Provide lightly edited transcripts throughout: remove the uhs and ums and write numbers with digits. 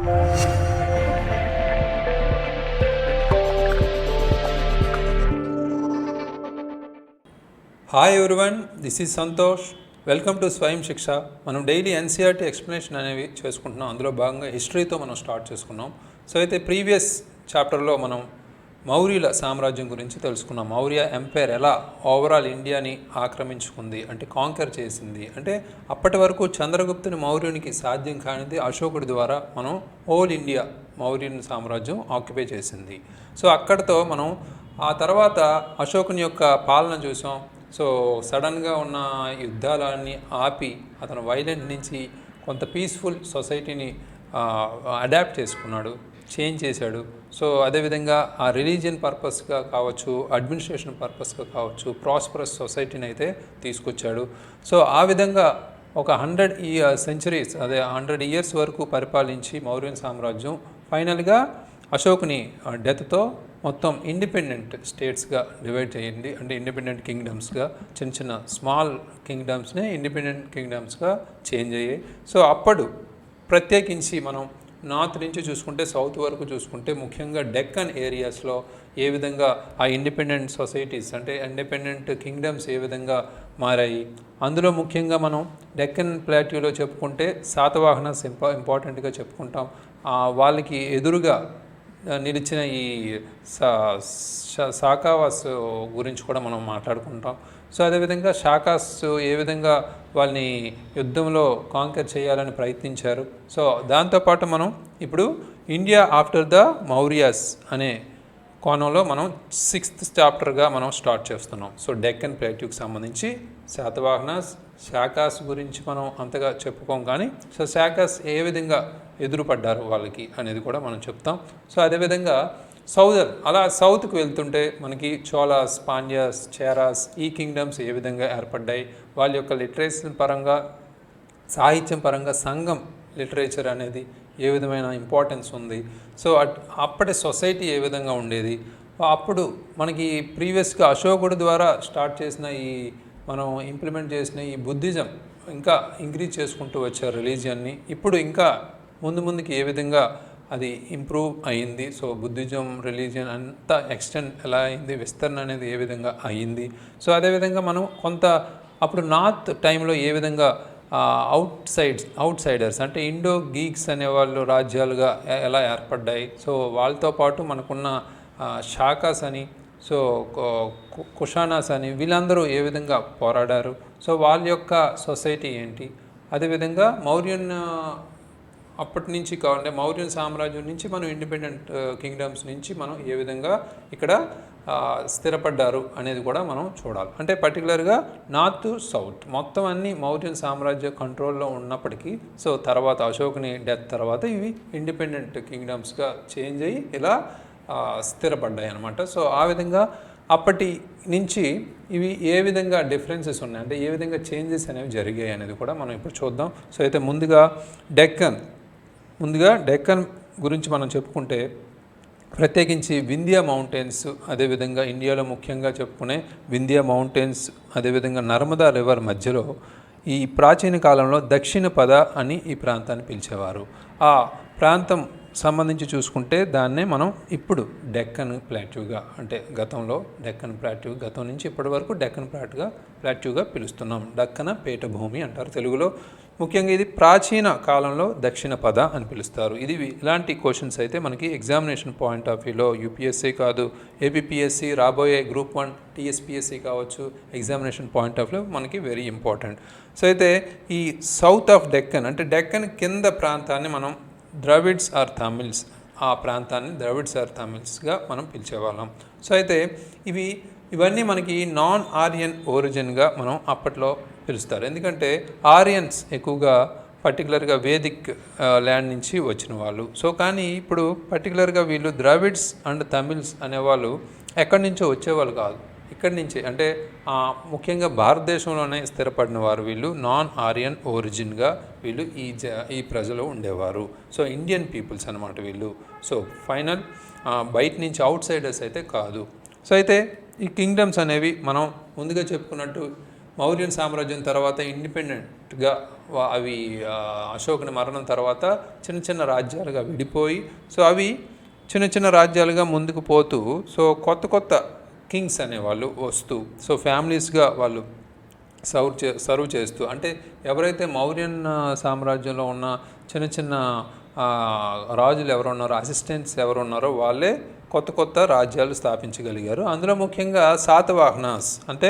Hi everyone, this is Santosh. Welcome to స్వయం శిక్ష. మనం డైలీ ఎన్సీఆర్టీ ఎక్స్ప్లెనేషన్ అనేవి చేసుకుంటున్నాం. అందులో భాగంగా హిస్టరీతో మనం స్టార్ట్ చేసుకున్నాం. సో అయితే ప్రీవియస్ చాప్టర్లో మనం మౌర్యుల సామ్రాజ్యం గురించి తెలుసుకున్నాం. మౌర్య ఎంపైర్ ఎలా ఓవరాల్ ఇండియాని ఆక్రమించుకుంది, అంటే కాంకర్ చేసింది. అంటే అప్పటి వరకు చంద్రగుప్తుని మౌర్యునికి సాధ్యం కానిది అశోకుడి ద్వారా మనం హోల్ ఇండియా మౌర్యుని సామ్రాజ్యం ఆక్యుపై చేసింది. సో అక్కడితో మనం ఆ తర్వాత అశోకుని యొక్క పాలన చూసాం. సో సడన్గా ఉన్న యుద్ధాలన్నీ ఆపి అతను వైలెంట్ నుంచి కొంత పీస్ఫుల్ సొసైటీని అడాప్ట్ చేసుకున్నాడు, చేంజ్ చేశాడు. సో అదేవిధంగా ఆ రిలీజియన్ పర్పస్గా కావచ్చు, అడ్మినిస్ట్రేషన్ పర్పస్గా కావచ్చు, ప్రాస్పరస్ సొసైటీని అయితే తీసుకొచ్చాడు. సో ఆ విధంగా ఒక 100 సెంచరీస్, అదే 100 ఇయర్స్ వరకు పరిపాలించి మౌర్యన్ సామ్రాజ్యం ఫైనల్గా అశోకుని డెత్తో మొత్తం ఇండిపెండెంట్ స్టేట్స్గా డివైడ్ చేయండి. అంటే ఇండిపెండెంట్ కింగ్డమ్స్గా, చిన్న చిన్న స్మాల్ కింగ్డమ్స్ని ఇండిపెండెంట్ కింగ్డమ్స్గా చేంజ్ అయ్యాయి. సో అప్పుడు ప్రత్యేకించి మనం నార్త్ నుంచి చూసుకుంటే సౌత్ వరకు చూసుకుంటే ముఖ్యంగా డెక్కన్ ఏరియాస్లో ఏ విధంగా ఆ ఇండిపెండెంట్ సొసైటీస్, అంటే ఇండిపెండెంట్ కింగ్డమ్స్ ఏ విధంగా మారాయి. అందులో ముఖ్యంగా మనం డెక్కన్ ప్లాట్యూలో చెప్పుకుంటే శాతవాహనస్ ఇంపార్టెంట్గా చెప్పుకుంటాం. వాళ్ళకి ఎదురుగా నిలిచిన ఈ శాకావాస్ గురించి కూడా మనం మాట్లాడుకుంటాం. సో అదేవిధంగా శాకాస్ ఏ విధంగా వాళ్ళని యుద్ధంలో కాంకర్ చేయాలని ప్రయత్నించారు. సో దాంతోపాటు మనం ఇప్పుడు ఇండియా ఆఫ్టర్ ద మౌర్యాస్ అనే కోణంలో మనం 6th చాప్టర్గా మనం స్టార్ట్ చేస్తున్నాం. సో డెక్కన్ ప్లాట్యూకి సంబంధించి శాతవాహనాస్, శాకాస్ గురించి మనం అంతగా చెప్పుకోం, కానీ సో శాకాస్ ఏ విధంగా ఎదురుపడ్డారు వాళ్ళకి అనేది కూడా మనం చెప్తాం. సో అదేవిధంగా అలా సౌత్కి వెళ్తుంటే మనకి చోళాస్, పాండ్యాస్, చేరాస్, ఈ కింగ్డమ్స్ ఏ విధంగా ఏర్పడ్డాయి, వాళ్ళ యొక్క లిటరేచర్ పరంగా, సాహిత్యం పరంగా సంఘం లిటరేచర్ అనేది ఏ విధమైన ఇంపార్టెన్స్ ఉంది. సో అప్పటి సొసైటీ ఏ విధంగా ఉండేది. అప్పుడు మనకి ప్రీవియస్గా అశోకుడి ద్వారా స్టార్ట్ చేసిన మనం ఇంప్లిమెంట్ చేసిన ఈ బుద్ధిజం ఇంకా ఇంక్రీజ్ చేసుకుంటూ వచ్చారు రిలీజియన్ని. ఇప్పుడు ఇంకా ముందుకి ఏ విధంగా అది ఇంప్రూవ్ అయ్యింది. సో బుద్ధిజం రిలీజియన్ అంతా ఎక్స్టెండ్ ఎలా అయింది, విస్తరణ అనేది ఏ విధంగా అయ్యింది. సో అదేవిధంగా మనం కొంత అప్పుడు నార్త్ టైంలో ఏ విధంగా అవుట్ సైడర్స్ అంటే ఇండో గీక్స్ అనేవాళ్ళు రాజ్యాలుగా ఎలా ఏర్పడ్డాయి. సో వాళ్ళతో పాటు మనకున్న శాకాస్ అని, సో కుషానాస్ అని, వీళ్ళందరూ ఏ విధంగా పోరాడారు. సో వాళ్ళ యొక్క సొసైటీ ఏంటి. అదేవిధంగా మౌర్యన్ అప్పటి నుంచి కావాలంటే మౌర్యన్ సామ్రాజ్యం నుంచి మనం ఇండిపెండెంట్ కింగ్డమ్స్ నుంచి మనం ఏ విధంగా ఇక్కడ స్థిరపడ్డారు అనేది కూడా మనం చూడాలి. అంటే పర్టికులర్గా నార్త్ సౌత్ మొత్తం అన్ని మౌర్యన్ సామ్రాజ్య కంట్రోల్లో ఉన్నప్పటికీ సో తర్వాత అశోకుని డెత్ తర్వాత ఇవి ఇండిపెండెంట్ కింగ్డమ్స్గా చేంజ్ అయ్యి ఇలా స్థిరపడ్డాయి అన్నమాట. సో ఆ విధంగా అప్పటి నుంచి ఇవి ఏ విధంగా డిఫరెన్సెస్ ఉన్నాయి, అంటే ఏ విధంగా చేంజెస్ అనేవి జరిగాయి అనేది కూడా మనం ఇప్పుడు చూద్దాం. సో అయితే ముందుగా డెక్కన్ గురించి మనం చెప్పుకుంటే ప్రత్యేకించి వింధ్యా మౌంటైన్స్, అదేవిధంగా ఇండియాలో ముఖ్యంగా చెప్పుకునే వింధ్యా మౌంటైన్స్, అదేవిధంగా నర్మదా రివర్ మధ్యలో ఈ ప్రాచీన కాలంలో దక్షిణ పద అని ఈ ప్రాంతాన్ని పిలిచేవారు. ఆ ప్రాంతం సంబంధించి చూసుకుంటే దాన్నే మనం ఇప్పుడు డెక్కన్ ప్లాట్యూగా, అంటే గతంలో డెక్కన్ ప్లాట్యూ, గతం నుంచి ఇప్పటి వరకు డెక్కన్ ప్లాట్యూగా పిలుస్తున్నాం. డక్కన పీఠభూమి అంటారు తెలుగులో. ముఖ్యంగా ఇది ప్రాచీన కాలంలో దక్షిణ పద అని పిలుస్తారు. ఇలాంటి క్వశ్చన్స్ అయితే మనకి ఎగ్జామినేషన్ పాయింట్ ఆఫ్ వ్యూలో యూపీఎస్సీ కాదు, ఏపీపీఎస్సీ, రాబోయే గ్రూప్ 1 టీఎస్పీఎస్సీ కావచ్చు, ఎగ్జామినేషన్ పాయింట్ ఆఫ్ వ్యూ మనకి వెరీ ఇంపార్టెంట్. సో అయితే ఈ సౌత్ ఆఫ్ డెక్కన్ అంటే డెక్కన్ కింద ప్రాంతాన్ని మనం ద్రవిడ్స్ ఆర్ తమిళ్స్, ఆ ప్రాంతాన్ని ద్రవిడ్స్ ఆర్ తమిళ్స్గా మనం పిలిచేవాళ్ళం. సో అయితే ఇవన్నీ మనకి నాన్ ఆర్యన్ ఒరిజిన్గా మనం అప్పట్లో పిలుస్తారు. ఎందుకంటే ఆర్యన్స్ ఎక్కువగా పర్టికులర్గా వేదిక్ ల్యాండ్ నుంచి వచ్చిన వాళ్ళు. సో కానీ ఇప్పుడు పర్టికులర్గా వీళ్ళు ద్రవిడ్స్ అండ్ తమిళ్స్ అనేవాళ్ళు ఎక్కడి నుంచో వచ్చేవాళ్ళు కాదు, ఇక్కడి నుంచి అంటే ముఖ్యంగా భారతదేశంలోనే స్థిరపడిన వారు వీళ్ళు. నాన్ ఆర్యన్ ఒరిజిన్గా వీళ్ళు ఈ ప్రజలు ఉండేవారు. సో ఇండియన్ పీపుల్స్ అనమాట వీళ్ళు. సో ఫైనల్ బయట నుంచి అవుట్ సైడర్స్ అయితే కాదు. సో అయితే ఈ కింగ్డమ్స్ అనేవి మనం ముందుగా చెప్పుకున్నట్టు మౌర్యన్ సామ్రాజ్యం తర్వాత ఇండిపెండెంట్గా అవి అశోకుని మరణం తర్వాత చిన్న చిన్న రాజ్యాలుగా విడిపోయి సో అవి చిన్న చిన్న రాజ్యాలుగా ముందుకు పోతూ సో కొత్త కొత్త కింగ్స్ అనేవాళ్ళు వస్తూ సో ఫ్యామిలీస్గా వాళ్ళు సర్వ్ చేస్తూ అంటే ఎవరైతే మౌర్యన్ సామ్రాజ్యంలో ఉన్న చిన్న చిన్న రాజులు ఎవరు ఉన్నారో అసిస్టెంట్స్ ఎవరు ఉన్నారో వాళ్ళే కొత్త కొత్త రాజ్యాలు స్థాపించగలిగారు. అందులో ముఖ్యంగా శాతవాహనాస్ అంటే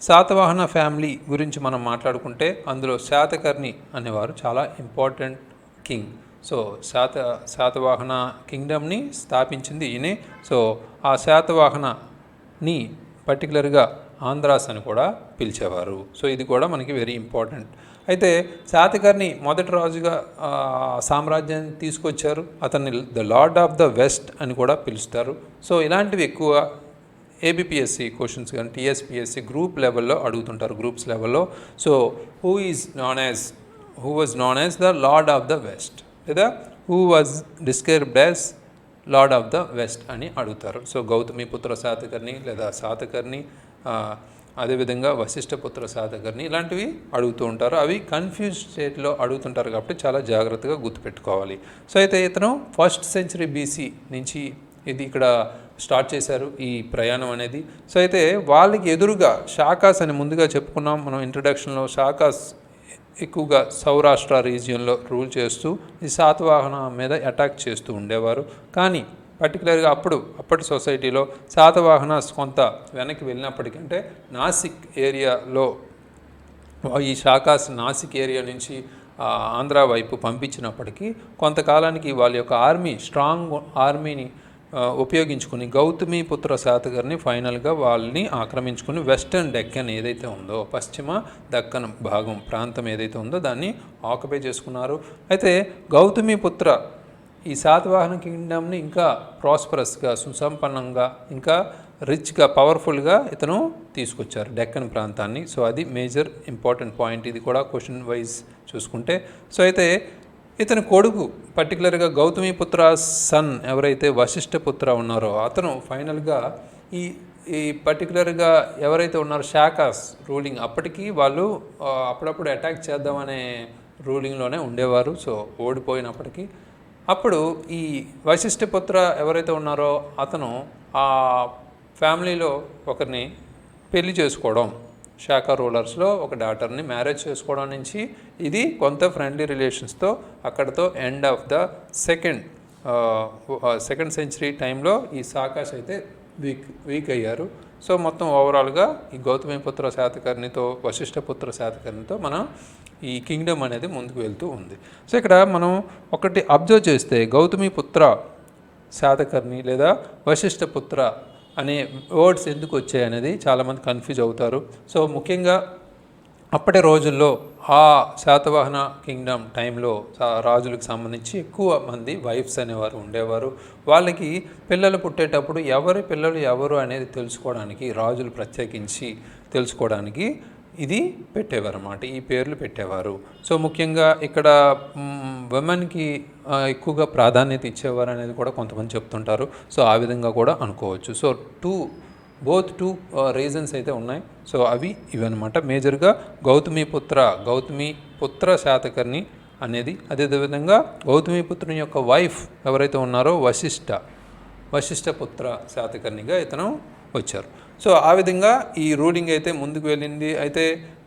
శాతవాహన ఫ్యామిలీ గురించి మనం మాట్లాడుకుంటే అందులో శాతకర్ణి అనేవారు చాలా ఇంపార్టెంట్ కింగ్. సో శాతవాహన కింగ్డమ్ని స్థాపించింది ఈయనే. సో ఆ శాతవాహనని పర్టికులర్గా ఆంధ్రాస్ అని కూడా పిలిచేవారు. సో ఇది కూడా మనకి వెరీ ఇంపార్టెంట్. అయితే శాతకర్ణి మొదటి రాజుగా సామ్రాజ్యాన్ని తీసుకొచ్చారు. అతన్ని the lord of the west అని కూడా పిలుస్తారు. సో ఇలాంటివి ఎక్కువ ఏబిపిఎస్సి క్వశ్చన్స్ కానీ టీఎస్పిఎస్సి గ్రూప్ లెవెల్లో అడుగుతుంటారు, గ్రూప్స్ లెవెల్లో. So who was known as the lord of the west లేదా who was described as lord of the west అని అడుగుతారు. సో గౌతమిపుత్ర శాతకర్ణి లేదా శాతకర్ణి, అదేవిధంగా వశిష్ఠపుత్ర శాతకర్ణి ఇలాంటివి అడుగుతూ ఉంటారు. అవి కన్ఫ్యూజ్ స్టేట్లో అడుగుతుంటారు కాబట్టి చాలా జాగ్రత్తగా గుర్తుపెట్టుకోవాలి. సో అయితే ఇతను 1st century BC నుంచి ఇది ఇక్కడ స్టార్ట్ చేశారు ఈ ప్రయాణం అనేది. సో అయితే వాళ్ళకి ఎదురుగా శాకాస్ అని ముందుగా చెప్పుకున్నాం మనం ఇంట్రడక్షన్లో. శాకాస్ ఎక్కువగా సౌరాష్ట్ర రీజియన్లో రూల్ చేస్తూ ఈ శాతవాహన మీద అటాక్ చేస్తూ ఉండేవారు. కానీ పర్టికులర్గా అప్పటి సొసైటీలో శాతవాహనాస్ కొంత వెనక్కి వెళ్ళినప్పటికంటే నాసిక్ ఏరియాలో ఈ శాకాస్ నాసిక్ ఏరియా నుంచి ఆంధ్ర వైపు పంపించినప్పటికీ కొంతకాలానికి వాళ్ళ యొక్క స్ట్రాంగ్ ఆర్మీని ఉపయోగించుకుని గౌతమిపుత్ర శాతకర్ణి ఫైనల్గా వాళ్ళని ఆక్రమించుకుని వెస్టర్న్ డెక్కన్ ఏదైతే ఉందో పశ్చిమ దక్కన్ భాగం ప్రాంతం ఏదైతే ఉందో దాన్ని ఆక్యుపై చేసుకున్నారు. అయితే గౌతమిపుత్ర ఈ శాతవాహన కింగ్డమ్ని ఇంకా ప్రాస్పరస్గా సుసంపన్నంగా ఇంకా రిచ్గా పవర్ఫుల్గా ఇతను తీసుకొచ్చారు డెక్కన్ ప్రాంతాన్ని. సో అది మేజర్ ఇంపార్టెంట్ పాయింట్. ఇది కూడా క్వశ్చన్ వైజ్ చూసుకుంటే. సో అయితే ఇతని కొడుకు పర్టికులర్గా గౌతమిపుత్ర సన్ ఎవరైతే వశిష్ఠపుత్ర ఉన్నారో అతను ఫైనల్గా ఈ పర్టికులర్గా ఎవరైతే ఉన్నారో శాకాస్ రూలింగ్ అప్పటికి వాళ్ళు అప్పుడప్పుడు అటాక్ చేద్దామనే రూలింగ్లోనే ఉండేవారు. సో ఓడిపోయినప్పటికీ అప్పుడు ఈ వశిష్ఠపుత్ర ఎవరైతే ఉన్నారో అతను ఆ ఫ్యామిలీలో ఒకరిని పెళ్లి చేసుకోవడం, శాఖ రూలర్స్లో ఒక డాటర్ని మ్యారేజ్ చేసుకోవడం నుంచి ఇది కొంత ఫ్రెండ్లీ రిలేషన్స్తో అక్కడతో end of the second century టైంలో ఈ శాకాస్ అయితే వీక్ అయ్యారు. సో మొత్తం ఓవరాల్గా ఈ గౌతమిపుత్ర శాతకర్ణితో వశిష్ఠపుత్ర శాతకర్ణితో మనం ఈ కింగ్డమ్ అనేది ముందుకు వెళ్తూ ఉంది. సో ఇక్కడ మనం ఒకటి అబ్జర్వ్ చేస్తే గౌతమిపుత్ర శాతకర్ణి లేదా వశిష్ఠపుత్ర అనే వర్డ్స్ ఎందుకు వచ్చాయి అనేది చాలామంది కన్ఫ్యూజ్ అవుతారు. సో ముఖ్యంగా అప్పటి రోజుల్లో ఆ శాతవాహన కింగ్డమ్ టైంలో రాజులకు సంబంధించి ఎక్కువ మంది వైఫ్స్ అనేవారు ఉండేవారు. వాళ్ళకి పిల్లలు పుట్టేటప్పుడు ఎవరి పిల్లలు ఎవరు అనేది తెలుసుకోవడానికి రాజులు ప్రత్యేకించి తెలుసుకోవడానికి ఇది పెట్టేవారు అన్నమాట, ఈ పేర్లు పెట్టేవారు. సో ముఖ్యంగా ఇక్కడ విమెన్కి ఎక్కువగా ప్రాధాన్యత ఇచ్చేవారు అనేది కూడా కొంతమంది చెప్తుంటారు. సో ఆ విధంగా కూడా అనుకోవచ్చు. సో బోత్ టూ రీజన్స్ అయితే ఉన్నాయి. సో అవి ఇవన్నమాట మేజర్గా గౌతమిపుత్ర శాతకర్ణి అనేది. అదేవిధంగా గౌతమిపుత్రుని యొక్క వైఫ్ ఎవరైతే ఉన్నారో వశిష్ఠపుత్ర శాతకర్ణిగా ఇతను వచ్చారు. సో ఆ విధంగా ఈ రూలింగ్ అయితే ముందుకు వెళ్ళింది. అయితే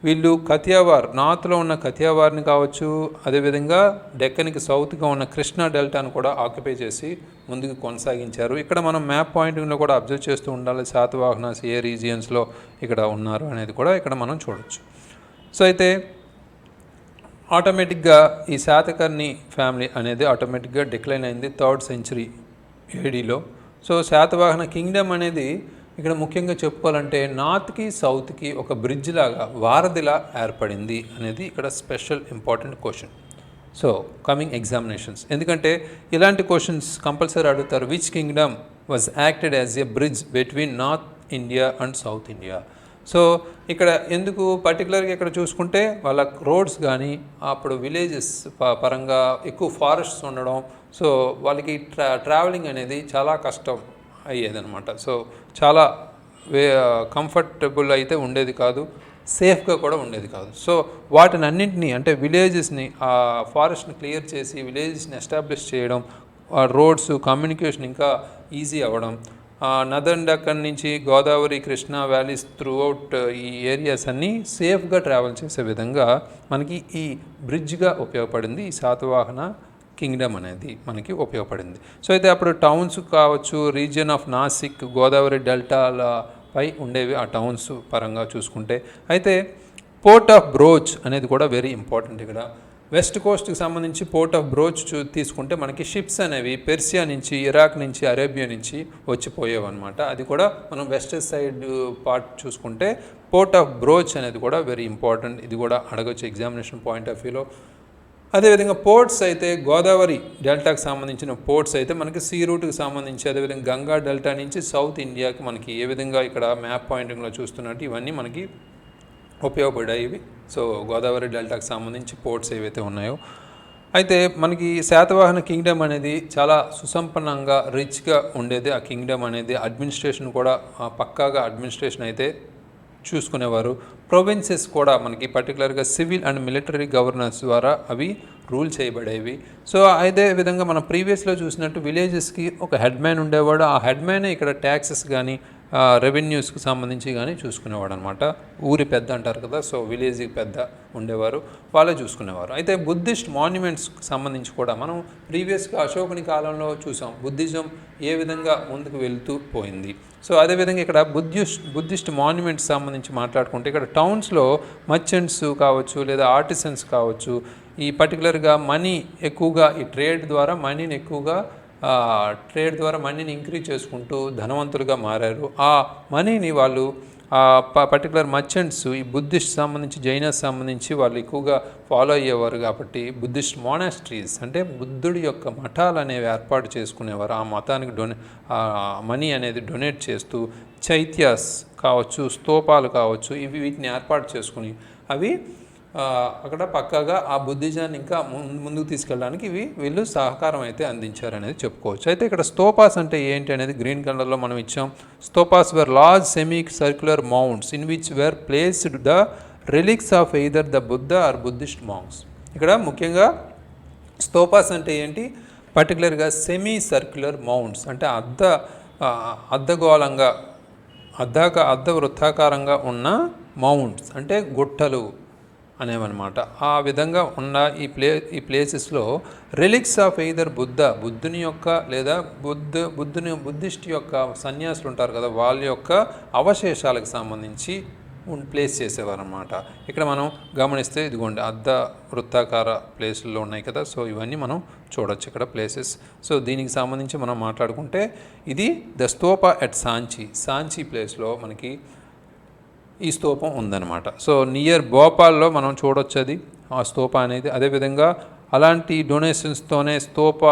వీళ్ళు కథియావార్ నార్త్లో ఉన్న కథియావార్ని కావచ్చు, అదేవిధంగా డెక్కన్కి సౌత్గా ఉన్న కృష్ణా డెల్టాను కూడా ఆక్యుపై చేసి ముందుకు కొనసాగించారు. ఇక్కడ మనం మ్యాప్ పాయింటింగ్లో కూడా అబ్జర్వ్ చేస్తూ ఉండాలి శాతవాహనాస్ ఏ రీజియన్స్లో ఇక్కడ ఉన్నారు అనేది కూడా ఇక్కడ మనం చూడవచ్చు. సో అయితే ఆటోమేటిక్గా ఈ శాతకర్ణి ఫ్యామిలీ అనేది ఆటోమేటిక్గా డిక్లైన్ అయింది 3rd century ADలో. సో శాతవాహన కింగ్డమ్ అనేది ఇక్కడ ముఖ్యంగా చెప్పుకోవాలంటే నార్త్కి సౌత్కి ఒక బ్రిడ్జ్ లాగా వారధిలా ఏర్పడింది అనేది ఇక్కడ special important question. So coming examinations, ఎందుకంటే ఇలాంటి క్వశ్చన్స్ కంపల్సరీ అడుగుతారు. Which Kingdom was acted as a bridge between north India and south India. So ఇక్కడ ఎందుకు పర్టికులర్గా ఇక్కడ చూసుకుంటే వాళ్ళ రోడ్స్ కానీ అప్పుడు విలేజెస్ పరంగా ఎక్కువ ఫారెస్ట్స్ ఉండడం, సో వాళ్ళకి ట్రావెలింగ్ అనేది చాలా కష్టం అయ్యేదన్నమాట. సో చాలా కంఫర్టబుల్ అయితే ఉండేది కాదు. సేఫ్గా కూడా ఉండేది కాదు. సో వాటిని అన్నింటినీ అంటే విలేజెస్ని ఆ ఫారెస్ట్ని క్లియర్ చేసి విలేజెస్ని ఎస్టాబ్లిష్ చేయడం, రోడ్స్ కమ్యూనికేషన్ ఇంకా ఈజీ అవ్వడం, నదర్న్ డక్కన్ నుంచి గోదావరి కృష్ణా వ్యాలీస్ త్రూఅవుట్ ఈ ఏరియాస్ అన్నీ సేఫ్గా ట్రావెల్ చేసే విధంగా మనకి ఈ బ్రిడ్జ్గా ఉపయోగపడింది ఈ శాతవాహన కింగ్డమ్ అనేది మనకి ఉపయోగపడింది. సో అయితే అప్పుడు టౌన్స్ కావచ్చు, రీజియన్ ఆఫ్ నాసిక్ గోదావరి డెల్టాల పై ఉండేవి ఆ టౌన్స్ పరంగా చూసుకుంటే. అయితే పోర్ట్ ఆఫ్ బ్రోచ్ అనేది కూడా వెరీ ఇంపార్టెంట్. ఇక్కడ వెస్ట్ కోస్ట్కి సంబంధించి పోర్ట్ ఆఫ్ బ్రోచ్ తీసుకుంటే మనకి షిప్స్ అనేవి పెర్సియా నుంచి, ఇరాక్ నుంచి, అరేబియా నుంచి వచ్చిపోయేవన్నమాట. అది కూడా మనం వెస్ట్ సైడ్ పార్ట్ చూసుకుంటే పోర్ట్ ఆఫ్ బ్రోచ్ అనేది కూడా వెరీ ఇంపార్టెంట్. ఇది కూడా అడగొచ్చు ఎగ్జామినేషన్ పాయింట్ ఆఫ్ వ్యూలో. అదేవిధంగా పోర్ట్స్ అయితే గోదావరి డెల్టాకి సంబంధించిన పోర్ట్స్ అయితే మనకి సీ రూట్కి సంబంధించి, అదేవిధంగా గంగా డెల్టా నుంచి సౌత్ ఇండియాకి మనకి ఏ విధంగా ఇక్కడ మ్యాప్ పాయింటింగ్లో చూస్తున్నట్టు ఇవన్నీ మనకి ఉపయోగపడాయి. సో గోదావరి డెల్టాకి సంబంధించి పోర్ట్స్ ఏవైతే ఉన్నాయో. అయితే మనకి శాతవాహన కింగ్డమ్ అనేది చాలా సుసంపన్నంగా రిచ్గా ఉండేది. ఆ కింగ్డమ్ అనేది అడ్మినిస్ట్రేషన్ కూడా పక్కాగా అడ్మినిస్ట్రేషన్ అయితే చూసుకునేవారు. ప్రొవిన్సెస్ కూడా మనకి పర్టికులర్గా సివిల్ అండ్ మిలిటరీ గవర్నెన్స్ ద్వారా అవి రూల్ చేయబడేవి. సో అదే విధంగా మనం ప్రీవియస్లో చూసినట్టు విలేజెస్కి ఒక హెడ్ మ్యాన్ ఉండేవాడు. ఆ హెడ్ మ్యానే ఇక్కడ ట్యాక్సెస్ కానీ రెవెన్యూస్కి సంబంధించి కానీ చూసుకునేవాడు అనమాట. ఊరి పెద్ద అంటారు కదా, సో విలేజ్కి పెద్ద ఉండేవారు, వాళ్ళే చూసుకునేవారు. అయితే బుద్ధిస్ట్ మాన్యుమెంట్స్కి సంబంధించి కూడా మనం ప్రీవియస్గా అశోకుని కాలంలో చూసాం బుద్ధిజం ఏ విధంగా ముందుకు వెళ్తూ పోయింది. సో అదేవిధంగా ఇక్కడ బుద్ధిస్ట్ మాన్యుమెంట్స్ సంబంధించి మాట్లాడుకుంటే ఇక్కడ టౌన్స్లో మర్చెంట్స్ కావచ్చు లేదా ఆర్టిసన్స్ కావచ్చు, ఈ పర్టికులర్గా మనీ ఎక్కువగా ఈ ట్రేడ్ ద్వారా మనీని ఇంక్రీజ్ చేసుకుంటూ ధనవంతులుగా మారారు. ఆ మనీని వాళ్ళు పర్టికులర్ మర్చెంట్స్ ఈ బుద్ధిస్ట్ సంబంధించి జైనస్ సంబంధించి వాళ్ళు ఎక్కువగా ఫాలో అయ్యేవారు కాబట్టి బుద్ధిస్ట్ మోనాస్ట్రీస్ అంటే బుద్ధుడి యొక్క మఠాలు అనేవి ఏర్పాటు చేసుకునేవారు. ఆ మతానికి మనీ అనేది డొనేట్ చేస్తూ చైత్యాస్ కావచ్చు, స్తూపాలు కావచ్చు, వీటిని ఏర్పాటు చేసుకుని అవి అక్కడ పక్కాగా ఆ బుద్ధిజాన్ని ఇంకా ముందుకు తీసుకెళ్ళడానికి వీళ్ళు సహకారం అయితే అందించారనేది చెప్పుకోవచ్చు. అయితే ఇక్కడ స్తూపాస్ అంటే ఏంటి అనేది గ్రీన్ కలర్లో మనం ఇచ్చాం. Stupas were large semi circular mounts in which were placed the relics of either the Buddha or Buddhist monks. ఇక్కడ ముఖ్యంగా స్తూపాస్ అంటే ఏంటి, పర్టికులర్గా సెమీ సర్క్యులర్ మౌంట్స్ అంటే అర్ధగోళంగా అర్ధ వృత్తాకారంగా ఉన్న మౌంట్స్ అంటే గుట్టలు అనేవన్నమాట. ఆ విధంగా ఉన్న ఈ ప్లేసెస్లో రిలిక్స్ ఆఫ్ ఎయిదర్ బుద్ధుని యొక్క లేదా బుద్ధిస్ట్ యొక్క సన్యాసులు ఉంటారు కదా, వాళ్ళ యొక్క అవశేషాలకు సంబంధించి ప్లేస్ చేసేవారు అన్నమాట. ఇక్కడ మనం గమనిస్తే ఇదిగోండి అర్ధ వృత్తాకార ప్లేసుల్లో ఉన్నాయి కదా, సో ఇవన్నీ మనం చూడొచ్చు ఇక్కడ ప్లేసెస్. సో దీనికి సంబంధించి మనం మాట్లాడుకుంటే ఇది ద స్తూప ఎట్ సాంచి ప్లేస్లో మనకి ఈ స్తూపం ఉందన్నమాట. సో నియర్ భోపాల్లో మనం చూడొచ్చు అది ఆ స్తూప అనేది. అదేవిధంగా అలాంటి డొనేషన్స్తోనే స్తూప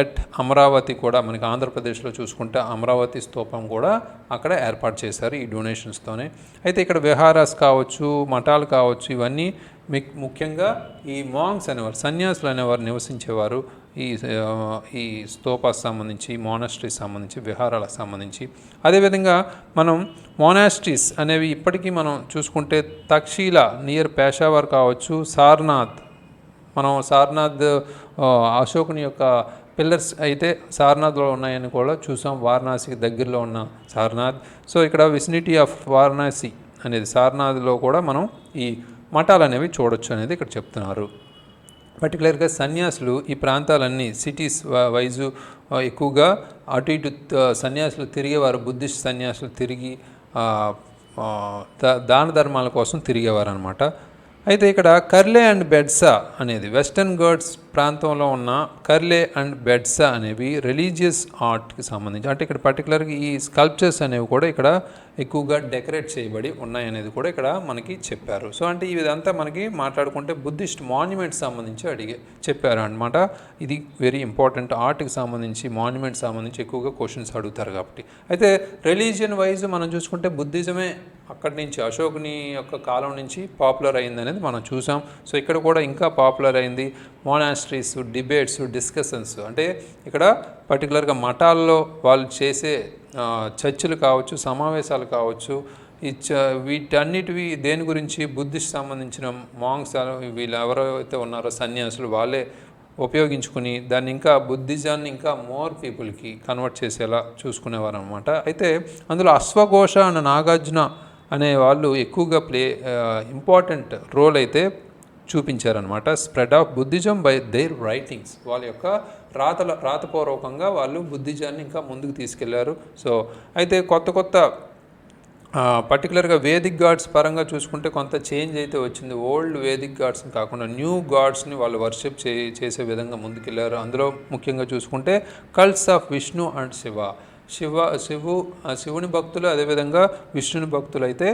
ఎట్ అమరావతి కూడా మనకి ఆంధ్రప్రదేశ్లో చూసుకుంటే అమరావతి స్తూపం కూడా అక్కడ ఏర్పాటు చేశారు ఈ డొనేషన్స్తోనే. అయితే ఇక్కడ విహారాస్ కావచ్చు, మఠాలు కావచ్చు, ఇవన్నీ ముఖ్యంగా ఈ మాంగ్స్ అనేవారు, సన్యాసులు అనేవారు నివసించేవారు ఈ స్తూపాస్ సంబంధించి, మోనాస్ట్రీస్ సంబంధించి, విహారాలకు సంబంధించి. అదేవిధంగా మనం మోనాస్ట్రీస్ అనేవి ఇప్పటికీ మనం చూసుకుంటే తక్షశీల నియర్ పేషావర్ కావచ్చు, సారనాథ్ అశోకుని యొక్క పిల్లర్స్ అయితే సారనాథ్లో ఉన్నాయని కూడా చూసాం. వారణాసికి దగ్గరలో ఉన్న సారనాథ్. సో ఇక్కడ విసినిటీ ఆఫ్ వారణాసి అనేది సారనాథ్లో కూడా మనం ఈ మఠాలు అనేవి చూడొచ్చు అనేది ఇక్కడ చెప్తున్నారు. పర్టికులర్గా సన్యాసులు ఈ ప్రాంతాలన్నీ సిటీస్ వైజు ఎక్కువగా అటు ఇటు సన్యాసులు తిరిగేవారు. బుద్ధిస్ట్ సన్యాసులు తిరిగి దాన ధర్మాల కోసం తిరిగేవారు అనమాట. అయితే ఇక్కడ కర్లే అండ్ బెడ్సా అనేది వెస్టర్న్ ఘాట్స్ ప్రాంతంలో ఉన్న కర్లే అండ్ బెడ్సా అనేవి రిలీజియస్ ఆర్ట్కి సంబంధించి, అంటే ఇక్కడ పర్టికులర్గా ఈ స్కల్ప్చర్స్ అనేవి కూడా ఇక్కడ ఎక్కువగా డెకరేట్ చేయబడి ఉన్నాయనేది కూడా ఇక్కడ మనకి చెప్పారు. సో అంటే ఇదంతా మనకి మాట్లాడుకుంటే బుద్ధిస్ట్ మాన్యుమెంట్స్ సంబంధించి చెప్పారు అనమాట. ఇది వెరీ ఇంపార్టెంట్. ఆర్ట్కి సంబంధించి, మాన్యుమెంట్స్ సంబంధించి ఎక్కువగా క్వశ్చన్స్ అడుగుతారు కాబట్టి. అయితే రిలీజియన్ వైజ్ మనం చూసుకుంటే బుద్ధిజమే అక్కడి నుంచి అశోకుని యొక్క కాలం నుంచి పాపులర్ అయింది అనేది మనం చూసాం. సో ఇక్కడ కూడా ఇంకా పాపులర్ అయింది. మోనాస్ట్రీస్, డిబేట్స్, డిస్కషన్స్, అంటే ఇక్కడ పర్టికులర్గా మఠాల్లో వాళ్ళు చేసే చర్చలు కావచ్చు, సమావేశాలు కావచ్చు, వీటన్నిటివి దేని గురించి బుద్ధిస్ట్ సంబంధించిన మాంగ్స్ వీళ్ళు ఎవరైతే ఉన్నారో సన్యాసులు వాళ్ళే ఉపయోగించుకుని దాన్ని ఇంకా బుద్ధిజాన్ని ఇంకా మోర్ పీపుల్కి కన్వర్ట్ చేసేలా చూసుకునేవారు అనమాట. అయితే అందులో అశ్వఘోష అన్న నాగార్జున అనే వాళ్ళు ఎక్కువగా ఇంపార్టెంట్ రోల్ అయితే చూపించారనమాట. Spread of Buddhism by their writings, వాళ్ళ యొక్క రాతపూర్వకంగా వాళ్ళు బుద్ధిజాన్ని ఇంకా ముందుకు తీసుకెళ్లారు. సో అయితే కొత్త పర్టికులర్గా వేదిక్ గాడ్స్ పరంగా చూసుకుంటే కొంత చేంజ్ అయితే వచ్చింది. ఓల్డ్ వేదిక్ గాడ్స్ని కాకుండా న్యూ గాడ్స్ని వాళ్ళు వర్షిప్ చేసే విధంగా ముందుకెళ్ళారు. అందులో ముఖ్యంగా చూసుకుంటే కల్ట్స్ ఆఫ్ విష్ణు అండ్ శివుని భక్తులు, అదేవిధంగా విష్ణుని భక్తులు అయితే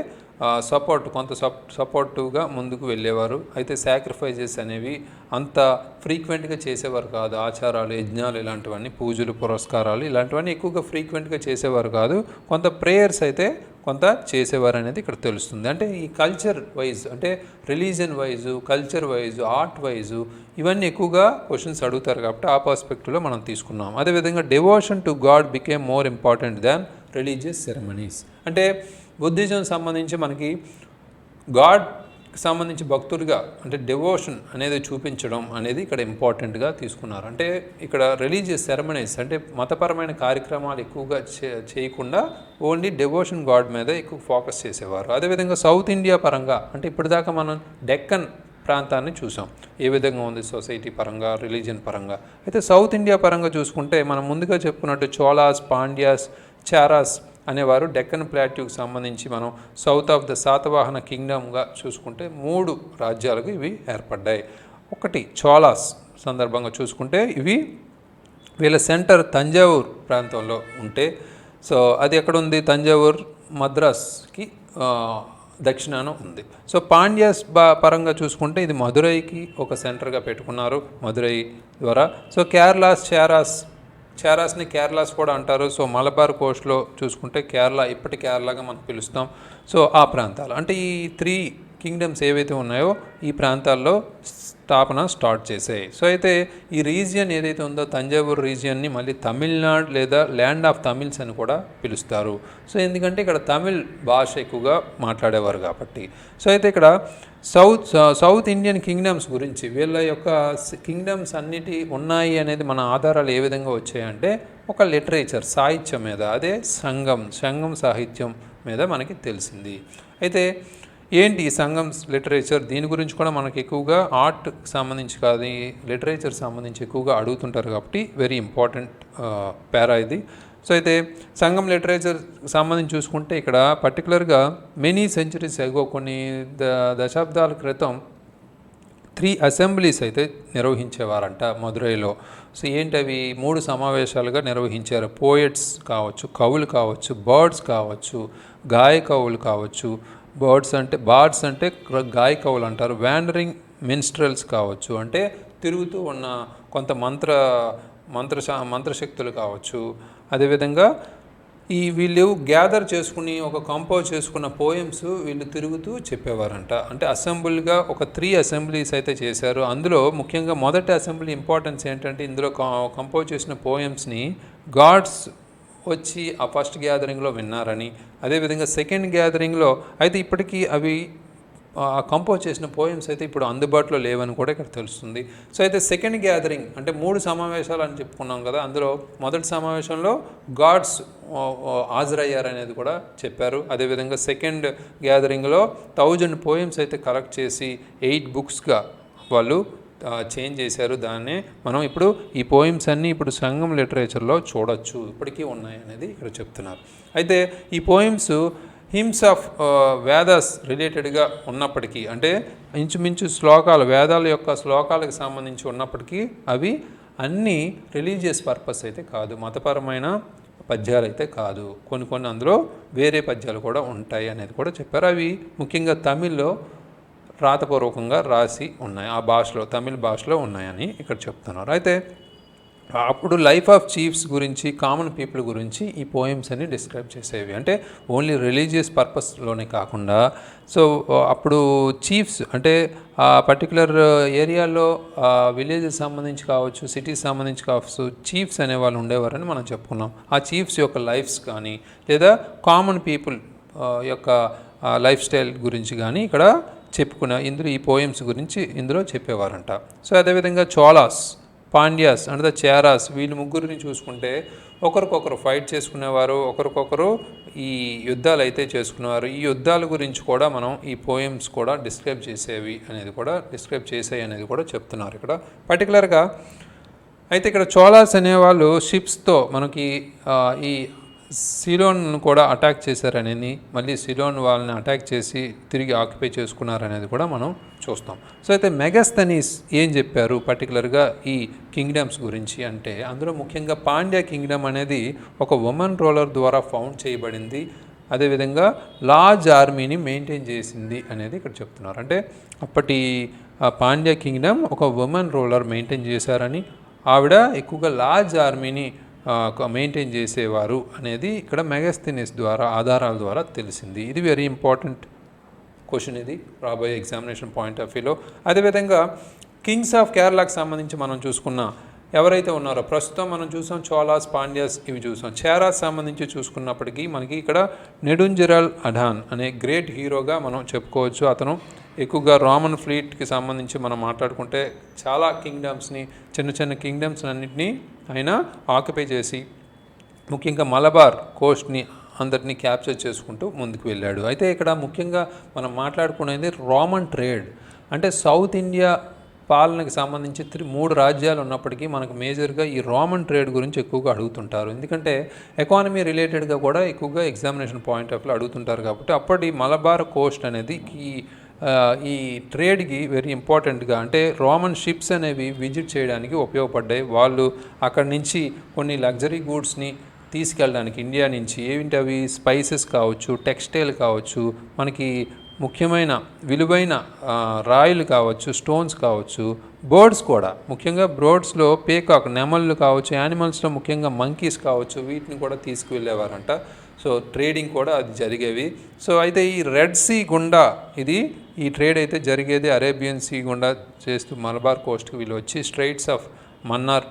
సపోర్టివ్గా ముందుకు వెళ్ళేవారు. అయితే సాక్రిఫైజెస్ అనేవి అంత ఫ్రీక్వెంట్గా చేసేవారు కాదు. ఆచారాలు, యజ్ఞాలు ఇలాంటివన్నీ, పూజలు, పురస్కారాలు ఇలాంటివన్నీ ఎక్కువగా ఫ్రీక్వెంట్గా చేసేవారు కాదు. కొంత ప్రేయర్స్ అయితే కొంత చేసేవారు అనేది ఇక్కడ తెలుస్తుంది. అంటే ఈ కల్చర్ వైజ్, అంటే religion wise, culture wise, art wise ఇవన్నీ ఎక్కువగా క్వశ్చన్స్ అడుగుతారు కాబట్టి ఆ పర్స్పెక్టివ్లో మనం తీసుకున్నాం. అదేవిధంగా devotion to God became more important than religious ceremonies. అంటే బుద్ధిజం సంబంధించి మనకి గాడ్కి సంబంధించి భక్తుడిగా అంటే డివోషన్ అనేది చూపించడం అనేది ఇక్కడ ఇంపార్టెంట్గా తీసుకున్నారు. అంటే ఇక్కడ రిలీజియస్ సెరమనీస్ అంటే మతపరమైన కార్యక్రమాలు ఎక్కువగా చేయకుండా ఓన్లీ డివోషన్ గాడ్ మీద ఎక్కువ ఫోకస్ చేసేవారు. అదేవిధంగా సౌత్ ఇండియా పరంగా అంటే ఇప్పటిదాకా మనం డెక్కన్ ప్రాంతాన్ని చూసాం ఏ విధంగా ఉంది సొసైటీ పరంగా, రిలీజియన్ పరంగా. అయితే సౌత్ ఇండియా పరంగా చూసుకుంటే మనం ముందుగా చెప్పుకున్నట్టు చోళాస్, పాండ్యాస్, చారాస్ అనేవారు డెక్కన్ ప్లాట్యూకి సంబంధించి మనం సౌత్ ఆఫ్ ద శాతవాహన కింగ్డమ్గా చూసుకుంటే 3 రాజ్యాలకు ఇవి ఏర్పడ్డాయి. ఒకటి చోళాస్ సందర్భంగా చూసుకుంటే వీళ్ళ సెంటర్ తంజావూర్ ప్రాంతంలో ఉంటే, సో అది ఎక్కడ ఉంది? తంజావూర్ మద్రాస్కి దక్షిణాన ఉంది. సో పాండ్యాస్ పరంగా చూసుకుంటే ఇది మదురైకి ఒక సెంటర్గా పెట్టుకున్నారు, మదురై ద్వారా. సో చారాస్ని కేరళాస్ కూడా అంటారు. సో మలబార్ కోస్ట్లో చూసుకుంటే కేరళ, ఇప్పటి కేరళగా మనం పిలుస్తాం. సో ఆ ప్రాంతాలు అంటే ఈ 3 కింగ్డమ్స్ ఏవైతే ఉన్నాయో ఈ ప్రాంతాల్లో స్థాపన స్టార్ట్ చేసాయి. సో అయితే ఈ రీజియన్ ఏదైతే ఉందో తంజావూరు రీజియన్ని మళ్ళీ తమిళనాడు లేదా ల్యాండ్ ఆఫ్ తమిళ్స్ అని కూడా పిలుస్తారు. సో ఎందుకంటే ఇక్కడ తమిళ్ భాష ఎక్కువగా మాట్లాడేవారు కాబట్టి. సో అయితే ఇక్కడ సౌత్ ఇండియన్ కింగ్డమ్స్ గురించి, వీళ్ళ యొక్క కింగ్డమ్స్ అన్నిటి ఉన్నాయి అనేది మన ఆధారాలు ఏ విధంగా వచ్చాయంటే ఒక లిటరేచర్, సాహిత్యం మీద, అదే సంగం సాహిత్యం మీద మనకి తెలిసింది. అయితే ఏంటి ఈ సంగం లిటరేచర్? దీని గురించి కూడా మనకి ఎక్కువగా ఆర్ట్కి సంబంధించి కాదు, లిటరేచర్ సంబంధించి ఎక్కువగా అడుగుతుంటారు కాబట్టి వెరీ ఇంపార్టెంట్ పేరా ఇది. సో అయితే సంగం లిటరేచర్ సంబంధించి చూసుకుంటే ఇక్కడ పర్టికులర్గా మెనీ సెంచరీస్ ఎగో, కొన్ని దశాబ్దాల క్రితం 3 అసెంబ్లీస్ అయితే నిర్వహించేవారంట మదురైలో. సో ఏంటి అవి? 3 సమావేశాలుగా నిర్వహించారు. పోయట్స్ కావచ్చు, కవులు కావచ్చు, బర్డ్స్ కావచ్చు, గాయకవులు కావచ్చు. బార్డ్స్ అంటే గాయకవులు అంటారు. వ్యాండరింగ్ మిన్స్ట్రల్స్ కావచ్చు, అంటే తిరుగుతూ ఉన్న కొంత మంత్రశక్తులు కావచ్చు. అదేవిధంగా వీళ్ళు గ్యాదర్ చేసుకుని ఒక కంపోజ్ చేసుకున్న పోయమ్స్ వీళ్ళు తిరుగుతూ చెప్పేవారంట. అంటే అసెంబ్లీగా ఒక 3 అసెంబ్లీస్ అయితే చేశారు. అందులో ముఖ్యంగా మొదటి అసెంబ్లీ ఇంపార్టెన్స్ ఏంటంటే ఇందులో కంపోజ్ చేసిన పోయమ్స్ని గాడ్స్ వచ్చి ఆ ఫస్ట్ గ్యాదరింగ్లో విన్నారని, అదేవిధంగా సెకండ్ గ్యాదరింగ్లో అయితే ఇప్పటికీ అవి కంపోజ్ చేసిన పోయమ్స్ అయితే ఇప్పుడు అందుబాటులో లేవని కూడా ఇక్కడ తెలుస్తుంది. సో అయితే సెకండ్ గ్యాదరింగ్ అంటే 3 సమావేశాలు అని చెప్పుకున్నాం కదా, అందులో మొదటి సమావేశంలో గాడ్స్ హాజరయ్యారనేది కూడా చెప్పారు. అదేవిధంగా సెకండ్ గ్యాదరింగ్లో 1000 పోయమ్స్ అయితే కలెక్ట్ చేసి 8 బుక్స్గా వాళ్ళు చేంజ్ చేశారు. దాన్నే మనం ఇప్పుడు ఈ పోయిమ్స్ అన్నీ ఇప్పుడు సంగం లిటరేచర్లో చూడొచ్చు, ఇప్పటికీ ఉన్నాయి అనేది ఇక్కడ చెప్తున్నారు. అయితే ఈ పోయిమ్స్ హిమ్స్ ఆఫ్ వేదాస్ రిలేటెడ్గా ఉన్నప్పటికీ, అంటే ఇంచుమించు శ్లోకాలు, వేదాల యొక్క శ్లోకాలకు సంబంధించి ఉన్నప్పటికీ అవి అన్నీ రిలీజియస్ పర్పస్ అయితే కాదు, మతపరమైన పద్యాలు అయితే కాదు. కొన్ని అందులో వేరే పద్యాలు కూడా ఉంటాయి అనేది కూడా చెప్పారు. అవి ముఖ్యంగా తమిళ్లో రాతపూర్వకంగా రాసి ఉన్నాయి, ఆ భాషలో, తమిళ భాషలో ఉన్నాయని ఇక్కడ చెప్తున్నారు. అయితే అప్పుడు లైఫ్ ఆఫ్ చీఫ్స్ గురించి, కామన్ పీపుల్ గురించి ఈ పోయమ్స్ అన్ని డిస్క్రైబ్ చేసేవి. అంటే ఓన్లీ రిలీజియస్ పర్పస్లోనే కాకుండా, సో అప్పుడు చీఫ్స్ అంటే ఆ పర్టికులర్ ఏరియాలో విలేజెస్ సంబంధించి కావచ్చు, సిటీస్ సంబంధించి కావచ్చు, చీఫ్స్ అనేవాళ్ళు ఉండేవారని మనం చెప్పుకున్నాం. ఆ చీఫ్స్ యొక్క లైఫ్స్ కానీ లేదా కామన్ పీపుల్ యొక్క లైఫ్ స్టైల్ గురించి కానీ ఇక్కడ ఇందులో ఈ పోయమ్స్ గురించి ఇందులో చెప్పేవారంట. సో అదేవిధంగా చోళాస్, పాండ్యాస్ అండ్ ద చేరాస్ వీళ్ళు ముగ్గురిని చూసుకుంటే ఒకరికొకరు ఫైట్ చేసుకునేవారు, ఒకరికొకరు ఈ యుద్ధాలు అయితే చేసుకునేవారు. ఈ యుద్ధాల గురించి కూడా మనం ఈ పోయమ్స్ కూడా డిస్క్రైబ్ చేసాయి అనేది కూడా చెప్తున్నారు ఇక్కడ పర్టికులర్గా. అయితే ఇక్కడ చోళాస్ అనేవాళ్ళు షిప్స్తో మనకి ఈ సిలోన్ కూడా అటాక్ చేశారనేది, మళ్ళీ సిలోన్ వాళ్ళని అటాక్ చేసి తిరిగి ఆక్యుపై చేసుకున్నారనేది కూడా మనం చూస్తాం. సో అయితే మెగాస్థనీస్ ఏం చెప్పారు పర్టికులర్గా ఈ కింగ్డమ్స్ గురించి అంటే, అందులో ముఖ్యంగా పాండ్య కింగ్డమ్ అనేది ఒక ఉమెన్ రూలర్ ద్వారా ఫౌండ్ చేయబడింది, అదేవిధంగా లార్జ్ ఆర్మీని మెయింటైన్ చేసింది అనేది ఇక్కడ చెప్తున్నారు. అంటే అప్పటి పాండ్య కింగ్డమ్ ఒక ఉమెన్ రూలర్ మెయింటైన్ చేశారని, ఆవిడ ఎక్కువగా లార్జ్ ఆర్మీని మెయింటైన్ చేసేవారు అనేది ఇక్కడ మెగాస్థనీస్ ద్వారా ఆధారాల ద్వారా తెలిసింది. ఇది వెరీ ఇంపార్టెంట్ క్వశ్చన్ ఇది రాబోయే ఎగ్జామినేషన్ పాయింట్ ఆఫ్ వ్యూలో. అదేవిధంగా కింగ్స్ ఆఫ్ కేరళకు సంబంధించి మనం చూసుకున్న ఎవరైతే ఉన్నారో ప్రస్తుతం మనం చూసాం చోళాస్, పాండ్యాస్ ఇవి చూసాం. చేరాస్ సంబంధించి చూసుకున్నప్పటికీ మనకి ఇక్కడ నెడుంజరల్ అడాన్ అనే గ్రేట్ హీరోగా మనం చెప్పుకోవచ్చు. అతను ఎక్కువగా రోమన్ ఫ్లీట్కి సంబంధించి మనం మాట్లాడుకుంటే చాలా కింగ్డమ్స్ని, చిన్న చిన్న కింగ్డమ్స్ అన్నింటినీ ఆయన ఆక్యుపై చేసి ముఖ్యంగా మలబార్ కోస్ట్ని అందరినీ క్యాప్చర్ చేసుకుంటూ ముందుకు వెళ్ళాడు. అయితే ఇక్కడ ముఖ్యంగా మనం మాట్లాడుకునేది రోమన్ ట్రేడ్. అంటే సౌత్ ఇండియా పాలనకి సంబంధించి 3 రాజ్యాలు ఉన్నప్పటికీ మనకు మేజర్గా ఈ రోమన్ ట్రేడ్ గురించి ఎక్కువగా అడుగుతుంటారు. ఎందుకంటే ఎకానమీ రిలేటెడ్గా కూడా ఎక్కువగా ఎగ్జామినేషన్ పాయింట్ ఆఫ్ వ్యూలో అడుగుతుంటారు. కాబట్టి అప్పటి మలబార్ కోస్ట్ అనేది ఈ ట్రేడ్కి వెరీ ఇంపార్టెంట్గా, అంటే రోమన్ షిప్స్ అనేవి విజిట్ చేయడానికి ఉపయోగపడ్డాయి. వాళ్ళు అక్కడి నుంచి కొన్ని లగ్జరీ గూడ్స్ని తీసుకెళ్ళడానికి ఇండియా నుంచి, ఏమిటవి స్పైసెస్ కావచ్చు, టెక్స్టైల్ కావచ్చు, మనకి ముఖ్యమైన విలువైన రాయిలు కావచ్చు, స్టోన్స్ కావచ్చు, బర్డ్స్ కూడా ముఖ్యంగా బర్డ్స్లో పీకాక్, నెమళ్ళు కావచ్చు, యానిమల్స్లో ముఖ్యంగా మంకీస్ కావచ్చు, వీటిని కూడా తీసుకువెళ్ళేవారంట. సో ట్రేడింగ్ కూడా అది జరిగేవి. సో అయితే ఈ రెడ్ సీ గుండా ఈ ట్రేడ్ అయితే జరిగేది. అరేబియన్ సీ గుండా చేస్తూ మలబార్ కోస్ట్కి వీళ్ళు వచ్చి స్ట్రైట్స్ ఆఫ్ మన్నార్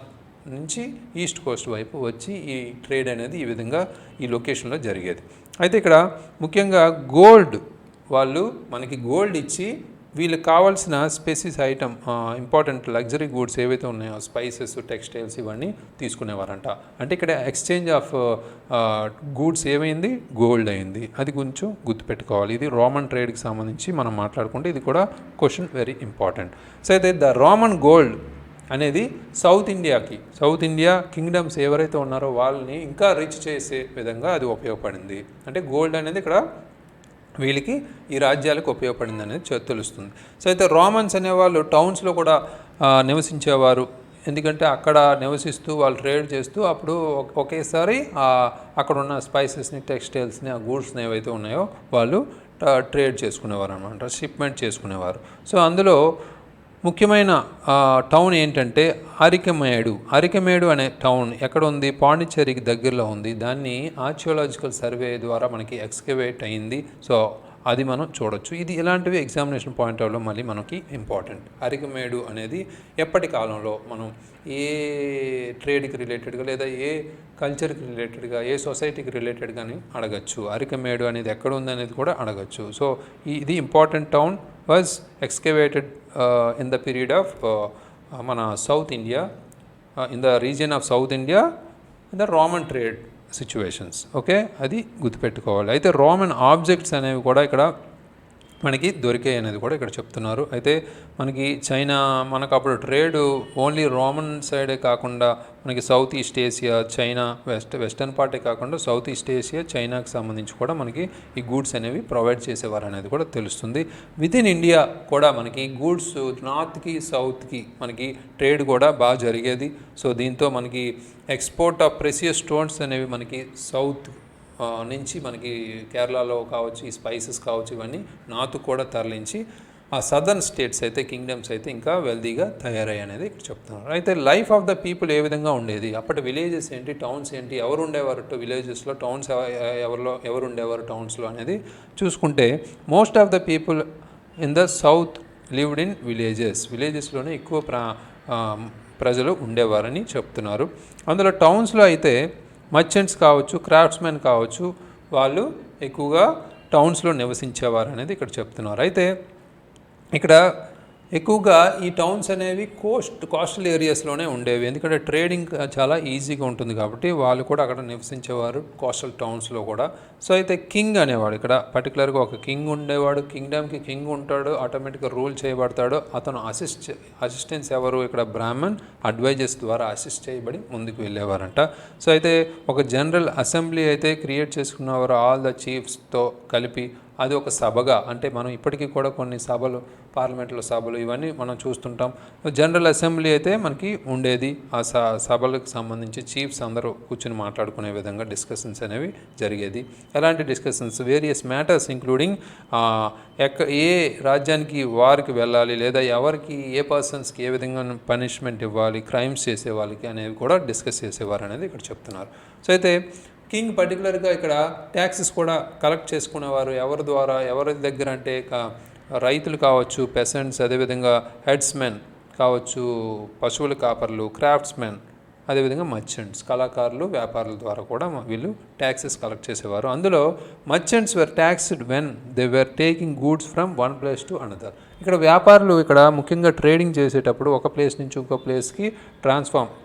నుంచి ఈస్ట్ కోస్ట్ వైపు వచ్చి ఈ ట్రేడ్ అనేది ఈ విధంగా ఈ లొకేషన్లో జరిగేది. అయితే ఇక్కడ ముఖ్యంగా గోల్డ్, వాళ్ళు మనకి గోల్డ్ ఇచ్చి వీళ్ళకి కావాల్సిన species item, important luxury goods ఏవైతే ఉన్నాయో స్పైసెస్, టెక్స్టైల్స్ ఇవన్నీ తీసుకునేవారంట. అంటే ఇక్కడ ఎక్స్చేంజ్ ఆఫ్ గూడ్స్ ఏమైంది, గోల్డ్ అయింది. అది కొంచెం గుర్తుపెట్టుకోవాలి. ఇది రోమన్ ట్రేడ్కి సంబంధించి మనం మాట్లాడుకుంటే ఇది కూడా క్వశ్చన్ వెరీ ఇంపార్టెంట్. సో అయితే ద రోమన్ గోల్డ్ అనేది సౌత్ ఇండియా కింగ్డమ్స్ ఎవరైతే ఉన్నారో వాళ్ళని ఇంకా రిచ్ చేసే విధంగా అది ఉపయోగపడింది. అంటే గోల్డ్ అనేది ఇక్కడ వీళ్ళకి ఈ రాజ్యాలకు ఉపయోగపడింది అనేది తెలుస్తుంది. సో అయితే రోమన్స్ అనేవాళ్ళు టౌన్స్లో కూడా నివసించేవారు. ఎందుకంటే అక్కడ నివసిస్తూ వాళ్ళు ట్రేడ్ చేస్తూ అప్పుడు ఒకేసారి అక్కడ ఉన్న స్పైసెస్ని, టెక్స్టైల్స్ని, ఆ గూడ్స్ని ఏవైతే ఉన్నాయో వాళ్ళు ట్రేడ్ చేసుకునేవారు అనమాట, షిప్మెంట్ చేసుకునేవారు. సో అందులో ముఖ్యమైన టౌన్ ఏంటంటే అరికమేడు అనే టౌన్ ఎక్కడ ఉంది, పాండిచ్చేరికి దగ్గరలో ఉంది. దాన్ని ఆర్కియాలజికల్ సర్వే ద్వారా మనకి ఎక్స్కవేట్ అయింది. సో అది మనం చూడొచ్చు. ఇది ఇలాంటివి ఎగ్జామినేషన్ పాయింట్ ఆఫ్ వ్యూలో మళ్ళీ మనకి ఇంపార్టెంట్. అరికమేడు అనేది ఎప్పటి కాలంలో మనం ఏ ట్రేడ్కి రిలేటెడ్గా లేదా ఏ కల్చర్కి రిలేటెడ్గా, ఏ సొసైటీకి రిలేటెడ్గాని అడగచ్చు. అరికమేడు అనేది ఎక్కడ ఉంది అనేది కూడా అడగచ్చు. సో ఇది important town was excavated in the period of మన south India, in the region of South India, in the Roman trade situations. Okay, అది గుర్తుపెట్టుకోవాలి. అయితే రోమన్ ఆబ్జెక్ట్స్ అనేవి కూడా ఇక్కడ మనకి దొరికాయి అనేది కూడా ఇక్కడ చెప్తున్నారు. అయితే మనకి చైనా, మనకు అప్పుడు ట్రేడ్ ఓన్లీ రోమన్ సైడే కాకుండా మనకి south east Asia, China, western పార్టే కాకుండా సౌత్ ఈస్ట్ ఏషియా, చైనాకి సంబంధించి కూడా మనకి ఈ గూడ్స్ అనేవి ప్రొవైడ్ చేసేవారు అనేది కూడా తెలుస్తుంది. వితిన్ ఇండియా కూడా మనకి గూడ్స్ నార్త్కి సౌత్కి మనకి ట్రేడ్ కూడా బాగా జరిగేది. సో దీంతో మనకి ఎక్స్పోర్ట్ ఆఫ్ ప్రెసియస్ స్టోన్స్ అనేవి మనకి సౌత్ నుంచి మనకి కేరళలో కావచ్చు, ఈ స్పైసెస్ కావచ్చు, ఇవన్నీ నార్త్ కూడా తరలించి ఆ సదర్న్ స్టేట్స్ అయితే, కింగ్డమ్స్ అయితే ఇంకా వెల్దీగా తయారయ్యాయి అనేది ఇక్కడ చెప్తున్నారు. అయితే లైఫ్ ఆఫ్ ద పీపుల్ ఏ విధంగా ఉండేది, అప్పటి విలేజెస్ ఏంటి, టౌన్స్ ఏంటి, ఎవరు ఉండేవారు విలేజెస్లో, టౌన్స్ ఎవరు ఉండేవారు టౌన్స్లో అనేది చూసుకుంటే, most of the people in the south lived in విలేజెస్లోనే ఎక్కువ ప్రజలు ఉండేవారని చెప్తున్నారు. అందులో టౌన్స్లో అయితే మర్చెంట్స్ కావచ్చు, క్రాఫ్ట్స్మెన్ కావచ్చు, వాళ్ళు ఎక్కువగా టౌన్స్లో నివసించేవారు అనేది ఇక్కడ చెప్తున్నారు. అయితే ఇక్కడ ఎక్కువగా ఈ టౌన్స్ అనేవి కోస్టల్ ఏరియాస్లోనే ఉండేవి, ఎందుకంటే ట్రేడింగ్ చాలా ఈజీగా ఉంటుంది కాబట్టి వాళ్ళు కూడా అక్కడ నివసించేవారు కోస్టల్ టౌన్స్లో కూడా. సో అయితే కింగ్ అనేవాడు ఇక్కడ పర్టికులర్గా ఒక కింగ్ ఉండేవాడు. కింగ్డమ్కి కింగ్ ఉంటాడు, ఆటోమేటిక్గా రూల్ చేయబడతాడు. అతను అసిస్టెన్స్ ఎవరు ఇక్కడ బ్రాహ్మణ్ అడ్వైజర్స్ ద్వారా అసిస్ట్ చేయబడి ముందుకు వెళ్ళేవారంట. సో అయితే ఒక జనరల్ అసెంబ్లీ అయితే క్రియేట్ చేసుకున్నవారు ఆల్ ద చీఫ్స్తో కలిపి. అది ఒక సభగా, అంటే మనం ఇప్పటికీ కూడా కొన్ని సభలు, పార్లమెంట్లో సభలు ఇవన్నీ మనం చూస్తుంటాం. జనరల్ అసెంబ్లీ అయితే మనకి ఉండేది. ఆ సభలకు సంబంధించి చీఫ్స్ అందరూ కూర్చొని మాట్లాడుకునే విధంగా డిస్కషన్స్ అనేవి జరిగేది. ఎలాంటి discussions? Various matters including a రాజ్యానికి వారికి వెళ్ళాలి, లేదా ఎవరికి ఏ పర్సన్స్కి ఏ విధంగా పనిష్మెంట్ ఇవ్వాలి, క్రైమ్స్ చేసే వాళ్ళకి అనేవి కూడా డిస్కస్ చేసేవారు అనేది ఇక్కడ చెప్తున్నారు. సో అయితే కింగ్ పర్టికులర్గా ఇక్కడ ట్యాక్సెస్ కూడా కలెక్ట్ చేసుకునేవారు. ఎవరి ద్వారా, ఎవరి దగ్గర అంటే రైతులు కావచ్చు, పెసెంట్స్, అదేవిధంగా హెడ్స్మెన్ కావచ్చు, పశువుల కాపర్లు, క్రాఫ్ట్స్మెన్, అదేవిధంగా మర్చెంట్స్, కళాకారులు, వ్యాపారుల ద్వారా కూడా వీళ్ళు ట్యాక్సెస్ కలెక్ట్ చేసేవారు. అందులో merchants were taxed when they were taking goods from one place to another. ఇక్కడ వ్యాపారులు ఇక్కడ ముఖ్యంగా ట్రేడింగ్ చేసేటప్పుడు ఒక ప్లేస్ నుంచి ఇంకో ప్లేస్కి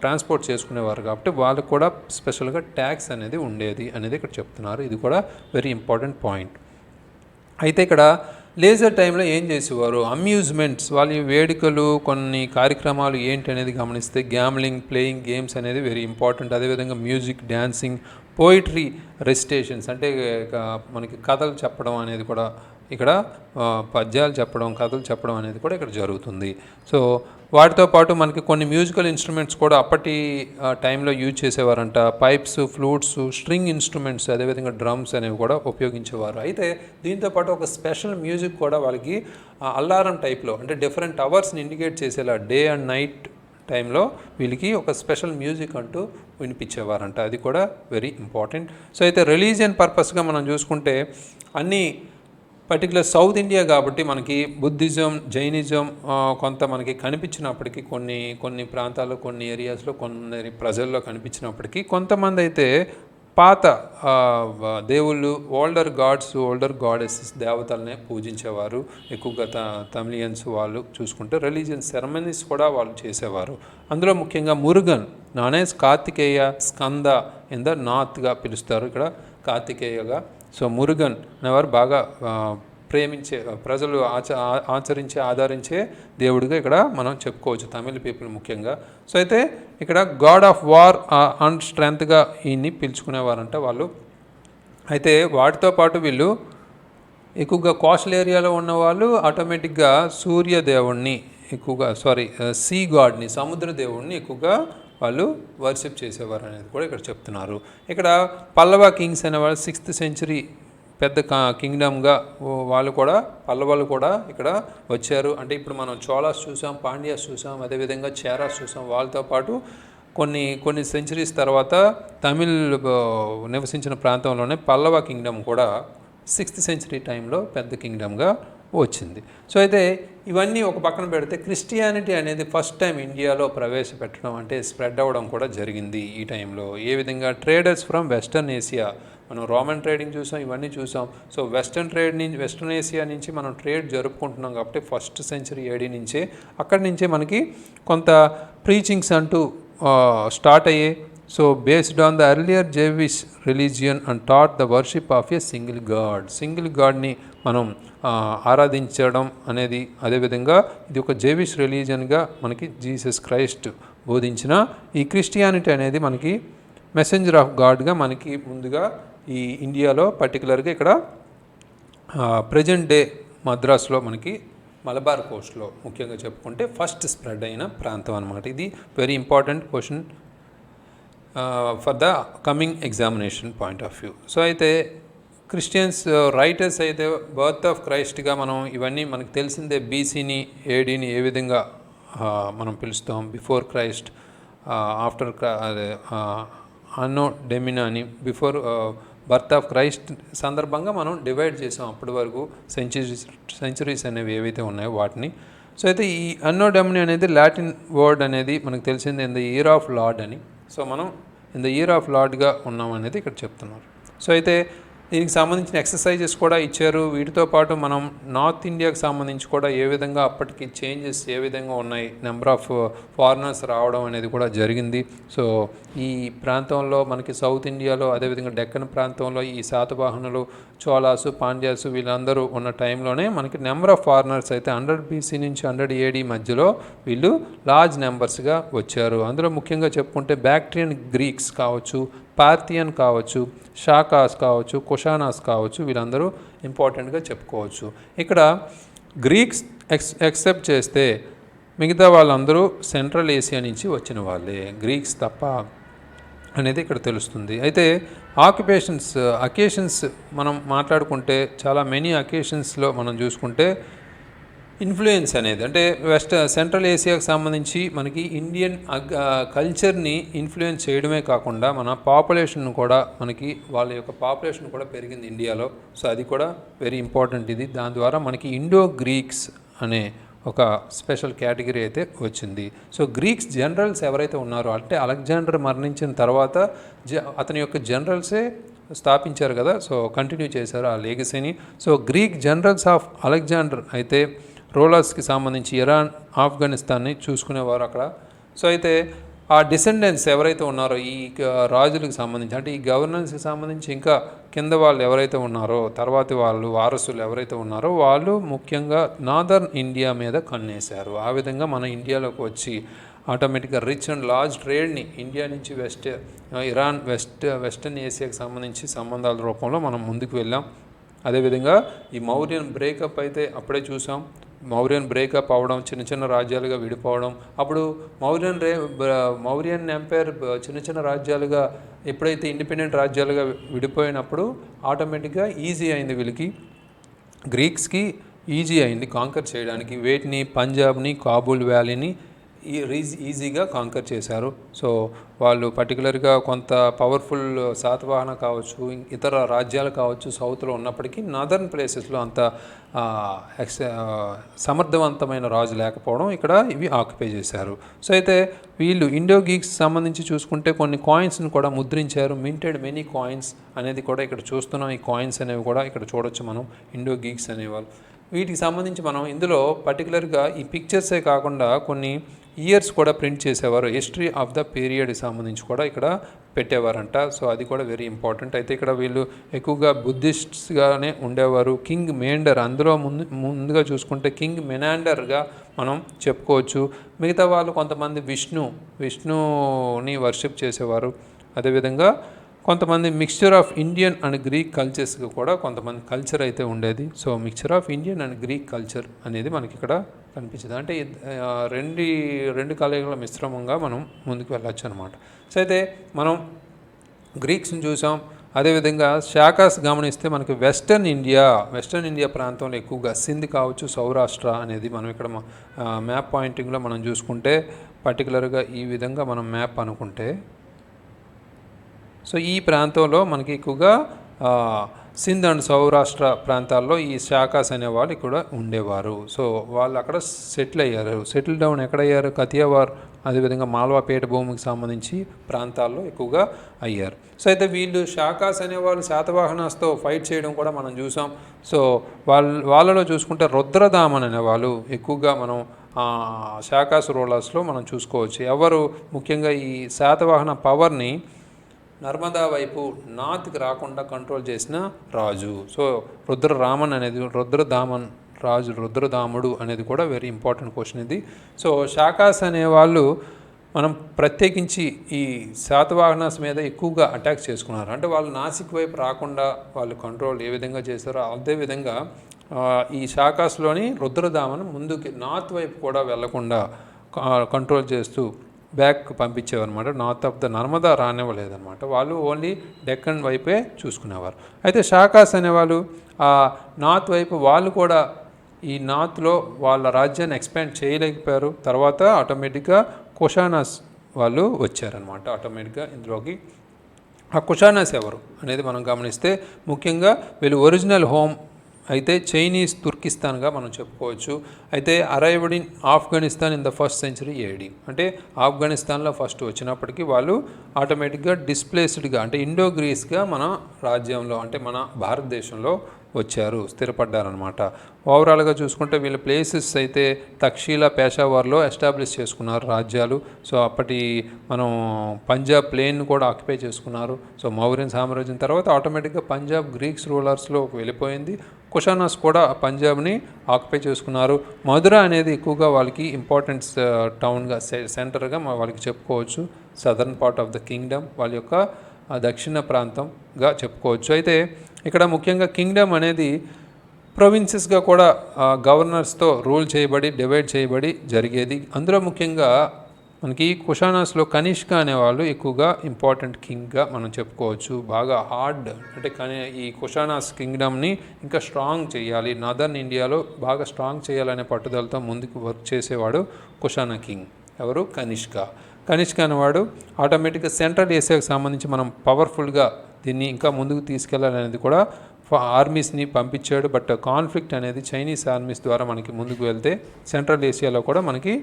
ట్రాన్స్పోర్ట్ చేసుకునేవారు కాబట్టి వాళ్ళకు కూడా స్పెషల్గా ట్యాక్స్ అనేది ఉండేది అనేది ఇక్కడ చెప్తున్నారు. ఇది కూడా వెరీ ఇంపార్టెంట్ పాయింట్. అయితే ఇక్కడ లేజర్ టైంలో ఏం చేసేవారు? అమ్యూజ్మెంట్స్, వాళ్ళ వేడుకలు, కొన్ని కార్యక్రమాలు ఏంటి అనేది గమనిస్తే గ్యామ్లింగ్, ప్లేయింగ్ గేమ్స్ అనేది వెరీ ఇంపార్టెంట్. అదేవిధంగా మ్యూజిక్, డ్యాన్సింగ్, పోయిటరీ, రెసిటేషన్స్ అంటే మనకి కథలు చెప్పడం అనేది కూడా ఇక్కడ, పద్యాలు చెప్పడం, కథలు చెప్పడం అనేది కూడా ఇక్కడ జరుగుతుంది. సో వాటితో పాటు మనకి కొన్ని మ్యూజికల్ ఇన్స్ట్రుమెంట్స్ కూడా అప్పటి టైంలో యూజ్ చేసేవారంట. పైప్స్, ఫ్లూట్స్, స్ట్రింగ్ ఇన్స్ట్రుమెంట్స్, అదేవిధంగా డ్రమ్స్ అనేవి కూడా ఉపయోగించేవారు. అయితే దీంతోపాటు ఒక స్పెషల్ మ్యూజిక్ కూడా వాళ్ళకి అల్లారం టైప్లో, అంటే డిఫరెంట్ అవర్స్ని ఇండికేట్ చేసేలా డే అండ్ నైట్ టైంలో వీళ్ళకి ఒక స్పెషల్ మ్యూజిక్ అంటూ వినిపించేవారంట. అది కూడా వెరీ ఇంపార్టెంట్. సో అయితే రిలీజియన్ పర్పస్గా మనం చూసుకుంటే అన్నీ పర్టికులర్ సౌత్ ఇండియా కాబట్టి మనకి బుద్ధిజం, జైనిజం కొంత మనకి కనిపించినప్పటికీ కొన్ని ప్రాంతాల్లో, కొన్ని ఏరియాస్లో, కొన్ని ప్రజల్లో కనిపించినప్పటికీ కొంతమంది అయితే పాత దేవుళ్ళు, ఓల్డర్ గాడ్స్, ఓల్డర్ గాడెసెస్, దేవతలనే పూజించేవారు. ఎక్కువగా తమిళియన్స్ వాళ్ళు చూసుకుంటే రిలీజియన్ సెరమనీస్ కూడా వాళ్ళు చేసేవారు. అందులో ముఖ్యంగా మురుగన్, నానేస్ కార్తికేయ, స్కంద ఇన్ ద నార్త్గా పిలుస్తారు ఇక్కడ కార్తికేయగా. సో మురుగన్ అనేవారు బాగా ప్రేమించే, ప్రజలు ఆచరించే, ఆదరించే దేవుడిగా ఇక్కడ మనం చెప్పుకోవచ్చు, తమిళ పీపుల్ ముఖ్యంగా. సో అయితే ఇక్కడ గాడ్ ఆఫ్ వార్ అండ్ స్ట్రెంగ్త్గా ఈయన్ని పిలుచుకునేవారంట వాళ్ళు. అయితే వాటితో పాటు వీళ్ళు ఎక్కువగా కోస్టల్ ఏరియాలో ఉన్నవాళ్ళు ఆటోమేటిక్గా సూర్యదేవుణ్ణి ఎక్కువగా, సీ గాడ్ని, సముద్ర దేవుణ్ణి ఎక్కువగా వాళ్ళు వర్షిప్ చేసేవారు అనేది కూడా ఇక్కడ చెప్తున్నారు. ఇక్కడ పల్లవ కింగ్స్ అనేవాళ్ళు 6th century పెద్ద కింగ్డమ్గా వాళ్ళు కూడా, పల్లవాళ్ళు కూడా ఇక్కడ వచ్చారు. అంటే ఇప్పుడు మనం చోళాస్ చూసాం, పాండ్యాస్ చూసాం, అదేవిధంగా చేరాస్ చూసాం. వాళ్ళతో పాటు కొన్ని సెంచరీస్ తర్వాత తమిళ్ నివసించిన ప్రాంతంలోనే పల్లవ కింగ్డమ్ కూడా 6th century టైంలో పెద్ద కింగ్డమ్గా వచ్చింది. సో అయితే ఇవన్నీ ఒక పక్కన పెడితే క్రిస్టియానిటీ అనేది ఫస్ట్ టైం ఇండియాలో ప్రవేశపెట్టడం, అంటే స్ప్రెడ్ అవ్వడం కూడా జరిగింది ఈ టైంలో. ఏ విధంగా? ట్రేడర్స్ ఫ్రమ్ వెస్టర్న్ ఏషియా, మనం రోమన్ ట్రేడింగ్ చూసాం, ఇవన్నీ చూసాం. సో వెస్టర్న్ ఏషియా నుంచి మనం ట్రేడ్ జరుపుకుంటున్నాం కాబట్టి 1st century AD నుంచే, అక్కడి నుంచే మనకి కొంత ప్రీచింగ్స్ అంటూ స్టార్ట్ అయ్యాయి. So based on the earlier Jewish religion and taught the worship of a single గాడ్ని మనం ఆరాధించడం అనేది, అదేవిధంగా ఇది ఒక జేవిష్ రిలీజియన్గా మనకి జీసస్ క్రైస్ట్ బోధించిన ఈ క్రిస్టియానిటీ అనేది మనకి మెసెంజర్ ఆఫ్ గాడ్గా మనకి ముందుగా ఈ ఇండియాలో పర్టికులర్గా ఇక్కడ ప్రజెంట్ డే మద్రాస్లో మనకి మలబార్ కోస్ట్లో ముఖ్యంగా చెప్పుకుంటే ఫస్ట్ స్ప్రెడ్ అయిన ప్రాంతం అన్నమాట. ఇది very important question for the coming examination point of view. So అయితే క్రిస్టియన్స్ రైటర్స్ అయితే బర్త్ ఆఫ్ క్రైస్ట్గా మనం ఇవన్నీ మనకు తెలిసిందే. బీసీని, ఏడీని ఏ విధంగా మనం పిలుస్తాం, బిఫోర్ క్రైస్ట్, ఆఫ్టర్ అన్నో డెమినాని, బిఫోర్ బర్త్ ఆఫ్ క్రైస్ట్ సందర్భంగా మనం డివైడ్ చేసాం అప్పటి వరకు సెంచురీస్ అనేవి ఏవైతే ఉన్నాయో వాటిని. సో అయితే ఈ అన్నో డెమిని అనేది లాటిన్ వర్డ్ అనేది మనకు తెలిసింది in the year of lord అని. సో మనం ఇన్ ద ఇయర్ ఆఫ్ లార్డ్గా ఉన్నాం అనేది ఇక్కడ చెప్తున్నారు. సో అయితే దీనికి సంబంధించిన ఎక్సర్సైజెస్ కూడా ఇచ్చారు. వీటితో పాటు మనం నార్త్ ఇండియాకి సంబంధించి కూడా ఏ విధంగా అప్పటికి చేంజెస్ ఏ విధంగా ఉన్నాయి, నెంబర్ ఆఫ్ ఫారినర్స్ రావడం అనేది కూడా జరిగింది. సో ఈ ప్రాంతంలో మనకి సౌత్ ఇండియాలో, అదేవిధంగా డెక్కన్ ప్రాంతంలో ఈ శాతవాహనులు, చోళాసు, పాండ్యాసు వీళ్ళందరూ ఉన్న టైంలోనే మనకి నెంబర్ ఆఫ్ ఫారినర్స్ అయితే 100 BC నుంచి 100 AD మధ్యలో వీళ్ళు లార్జ్ నెంబర్స్గా వచ్చారు. అందులో ముఖ్యంగా చెప్పుకుంటే బ్యాక్ట్రియన్ గ్రీక్స్ కావచ్చు, పార్థియన్ కావచ్చు, షాకాస్ కావచ్చు, కుషానాస్ కావచ్చు, వీళ్ళందరూ ఇంపార్టెంట్గా చెప్పుకోవచ్చు. ఇక్కడ గ్రీక్స్ ఎక్సెప్ట్ చేస్తే మిగతా వాళ్ళందరూ సెంట్రల్ ఏషియా నుంచి వచ్చిన వాళ్ళే, గ్రీక్స్ తప్ప అనేది ఇక్కడ తెలుస్తుంది. అయితే అకేషన్స్ మనం మాట్లాడుకుంటే చాలా మెనీ అకేషన్స్లో మనం చూసుకుంటే ఇన్ఫ్లుయెన్స్ అనేది, అంటే సెంట్రల్ ఏషియాకి సంబంధించి మనకి ఇండియన్ కల్చర్ని ఇన్ఫ్లుయెన్స్ చేయడమే కాకుండా మన పాపులేషన్ కూడా, మనకి వాళ్ళ యొక్క పాపులేషన్ కూడా పెరిగింది ఇండియాలో. సో అది కూడా వెరీ ఇంపార్టెంట్ ఇది. దాని ద్వారా మనకి ఇండో గ్రీక్స్ అనే ఒక స్పెషల్ కేటగిరీ అయితే వచ్చింది. సో గ్రీక్స్ జనరల్స్ ఎవరైతే ఉన్నారో, అంటే అలెగ్జాండర్ మరణించిన తర్వాత అతని యొక్క జనరల్సే స్థాపించారు కదా, సో కంటిన్యూ చేశారు ఆ లెగసీని. So Greek generals of Alexander అయితే రూలర్స్కి సంబంధించి ఇరాన్, ఆఫ్ఘనిస్తాన్ని చూసుకునేవారు అక్కడ. సో అయితే ఆ డిసెండెంట్స్ ఎవరైతే ఉన్నారో ఈ రాజులకు సంబంధించి, అంటే ఈ గవర్నెన్స్కి సంబంధించి ఇంకా కింద వాళ్ళు ఎవరైతే ఉన్నారో, తర్వాతి వాళ్ళు వారసులు ఎవరైతే ఉన్నారో వాళ్ళు ముఖ్యంగా నార్దర్న్ ఇండియా మీద కన్నేశారు. ఆ విధంగా మన ఇండియాలోకి వచ్చి ఆటోమేటిక్గా రిచ్ అండ్ లార్జ్ ట్రేడ్ని ఇండియా నుంచి ఇరాన్, వెస్టర్న్ ఏషియాకి సంబంధించి సంబంధాల రూపంలో మనం ముందుకు వెళ్ళాం. అదేవిధంగా ఈ మౌర్యన్ బ్రేకప్ అయితే అప్పుడే చూసాం. మౌర్యన్ బ్రేకప్ అవడం, చిన్న చిన్న రాజ్యాలుగా విడిపోవడం. అప్పుడు మౌర్యన్ ఎంపైర్ చిన్న చిన్న రాజ్యాలుగా ఎప్పుడైతే ఇండిపెండెంట్ రాజ్యాలుగా విడిపోయినప్పుడు ఆటోమేటిక్గా ఈజీ అయింది వీళ్ళకి, గ్రీక్స్కి ఈజీ అయింది కాంకర్ చేయడానికి. వేటిని, పంజాబ్ని, కాబూల్ వ్యాలీని ఈజీగా కాంకర్ చేశారు. సో వాళ్ళు పర్టికులర్గా కొంత పవర్ఫుల్ శాతవాహన కావచ్చు, ఇతర రాజ్యాలు కావచ్చు సౌత్లో ఉన్నప్పటికీ నార్దర్న్ ప్లేసెస్లో అంత సమర్థవంతమైన రాజు లేకపోవడం ఇక్కడ ఇవి ఆక్యుపై చేశారు. సో అయితే వీళ్ళు ఇండో గీక్స్ సంబంధించి చూసుకుంటే కొన్ని కాయిన్స్ని కూడా ముద్రించారు. మింటెడ్ మెనీ కాయిన్స్ అనేది కూడా ఇక్కడ చూస్తున్నాం. ఈ కాయిన్స్ అనేవి కూడా ఇక్కడ చూడొచ్చు మనం, ఇండో గీక్స్ అనేవాళ్ళు. వీటికి సంబంధించి మనం ఇందులో పర్టికులర్గా ఈ పిక్చర్సే కాకుండా కొన్ని ఇయర్స్ కూడా ప్రింట్ చేసేవారు. హిస్టరీ ఆఫ్ ద పీరియడ్కి సంబంధించి కూడా ఇక్కడ పెట్టేవారంట. సో అది కూడా వెరీ ఇంపార్టెంట్. అయితే ఇక్కడ వీళ్ళు ఎక్కువగా బుద్ధిస్ట్స్గానే ఉండేవారు. కింగ్ మేండర్, అందులో ముందుగా చూసుకుంటే కింగ్ మెనాండర్గా మనం చెప్పుకోవచ్చు. మిగతా వాళ్ళు కొంతమంది విష్ణుని వర్షిప్ చేసేవారు. అదేవిధంగా కొంతమంది mixture of Indian and Greek కల్చర్స్కి కూడా కొంతమంది కల్చర్ అయితే ఉండేది. So mixture of Indian and Greek culture అనేది మనకి ఇక్కడ కనిపించింది. అంటే రెండు కలయికల మిశ్రమంగా మనం ముందుకు వెళ్ళొచ్చు అనమాట. సో అయితే మనం గ్రీక్స్ని చూసాం. అదేవిధంగా శాకాస్ గమనిస్తే మనకి వెస్టర్న్ ఇండియా ప్రాంతంలో ఎక్కువగా సింధ్ కావచ్చు, సౌరాష్ట్ర అనేది మనం ఇక్కడ మ్యాప్ పాయింటింగ్లో మనం చూసుకుంటే పర్టికులర్గా ఈ విధంగా మనం మ్యాప్ అనుకుంటే, సో ఈ ప్రాంతంలో మనకి ఎక్కువగా సింధ్ అండ్ సౌరాష్ట్ర ప్రాంతాల్లో ఈ శాకాస్ అనేవాళ్ళు ఇక్కడ ఉండేవారు. సో వాళ్ళు అక్కడ సెటిల్ డౌన్ ఎక్కడయ్యారు? కతియావార్, అదేవిధంగా మాల్వాపేట భూమికి సంబంధించి ప్రాంతాల్లో ఎక్కువగా అయ్యారు. సో అయితే వీళ్ళు శాకాస్ అనేవాళ్ళు శాతవాహనాస్తో ఫైట్ చేయడం కూడా మనం చూసాం. సో వాళ్ళలో చూసుకుంటే రుద్రదామన్ అనేవాళ్ళు ఎక్కువగా మనం శాకాస్ రూలర్స్లో మనం చూసుకోవచ్చు. ఎవరు ముఖ్యంగా ఈ శాతవాహన పవర్ని నర్మదా వైపు నార్త్కి రాకుండా కంట్రోల్ చేసిన రాజు. సో రుద్రదాముడు అనేది కూడా వెరీ ఇంపార్టెంట్ క్వశ్చన్ ఇది. సో శాకాస్ అనేవాళ్ళు మనం ప్రత్యేకించి ఈ శాతవాహనాస్ మీద ఎక్కువగా అటాక్ చేసుకున్నారు. అంటే వాళ్ళు నాసిక్ వైపు రాకుండా వాళ్ళు కంట్రోల్ ఏ విధంగా చేశారో అదేవిధంగా ఈ శాకాస్లోని రుద్రదామను ముందుకి నార్త్ వైపు కూడా వెళ్లకుండా కంట్రోల్ చేస్తూ బ్యాక్ పంపించేవారనమాట. నార్త్ ఆఫ్ ద నర్మదా రానివ్వలేదన్నమాట. వాళ్ళు ఓన్లీ డెక్కన్ వైపే చూసుకునేవారు. అయితే శాకాస్ అనేవాళ్ళు నార్త్ వైపు వాళ్ళు కూడా ఈ నార్త్లో వాళ్ళ రాజ్యాన్ని ఎక్స్పాండ్ చేయలేకపోయారు. తర్వాత ఆటోమేటిక్గా కుషానాస్ వాళ్ళు వచ్చారనమాట ఆటోమేటిక్గా ఇందులోకి. ఆ కుషానాస్ ఎవరు అనేది మనం గమనిస్తే ముఖ్యంగా వీళ్ళు ఒరిజినల్ హోమ్ అయితే చైనీస్ తుర్కిస్తాన్గా మనం చెప్పుకోవచ్చు. అయితే arrived in Afghanistan in the first century AD, అంటే ఆఫ్ఘనిస్తాన్లో ఫస్ట్ వచ్చినప్పటికీ వాళ్ళు ఆటోమేటిక్గా డిస్ప్లేస్డ్గా అంటే ఇండో గ్రీస్గా మన రాజ్యంలో అంటే మన భారతదేశంలో వచ్చారు, స్థిరపడ్డారనమాట. ఓవరాల్గా చూసుకుంటే వీళ్ళ ప్లేసెస్ అయితే తక్షీలా, పేషావర్లో ఎస్టాబ్లిష్ చేసుకున్నారు రాజ్యాలు. సో అప్పటి మనం పంజాబ్ ప్లేన్ కూడా ఆక్యుపై చేసుకున్నారు. సో మౌర్యన్ సామ్రాజ్యం తర్వాత ఆటోమేటిక్గా పంజాబ్ గ్రీక్స్ రూలర్స్లో వెళ్ళిపోయింది. కుషానాస్ కూడా పంజాబ్ని ఆక్యుపై చేసుకున్నారు. మధుర అనేది ఎక్కువగా వాళ్ళకి ఇంపార్టెంట్ టౌన్గా సెంటర్గా వాళ్ళకి చెప్పుకోవచ్చు. Southern part of the Kingdom వాళ్ళ యొక్క దక్షిణ ప్రాంతంగా చెప్పుకోవచ్చు. అయితే ఇక్కడ ముఖ్యంగా కింగ్డమ్ అనేది ప్రొవిన్సెస్గా కూడా గవర్నర్స్తో రూల్ చేయబడి డివైడ్ చేయబడి జరిగేది. అందులో ముఖ్యంగా మనకి కుషానాస్లో కనిష్క అనేవాళ్ళు ఎక్కువగా ఇంపార్టెంట్ కింగ్గా మనం చెప్పుకోవచ్చు. బాగా హార్డ్ అంటే ఈ కుషానాస్ కింగ్డమ్ని ఇంకా స్ట్రాంగ్ చేయాలి, నార్దర్న్ ఇండియాలో బాగా స్ట్రాంగ్ చేయాలనే పట్టుదలతో ముందుకు వర్క్ చేసేవాడు కుషానా కింగ్. ఎవరు? కనిష్క అనేవాడు ఆటోమేటిక్గా సెంట్రల్ ఏషియాకు సంబంధించి మనం పవర్ఫుల్గా దీన్ని ఇంకా ముందుకు తీసుకెళ్లాలనేది కూడా ఆర్మీస్ని పంపించాడు. బట్ కాన్ఫ్లిక్ట్ అనేది చైనీస్ ఆర్మీస్ ద్వారా మనకి ముందుకు వెళ్తే సెంట్రల్ ఏషియాలో కూడా మనకి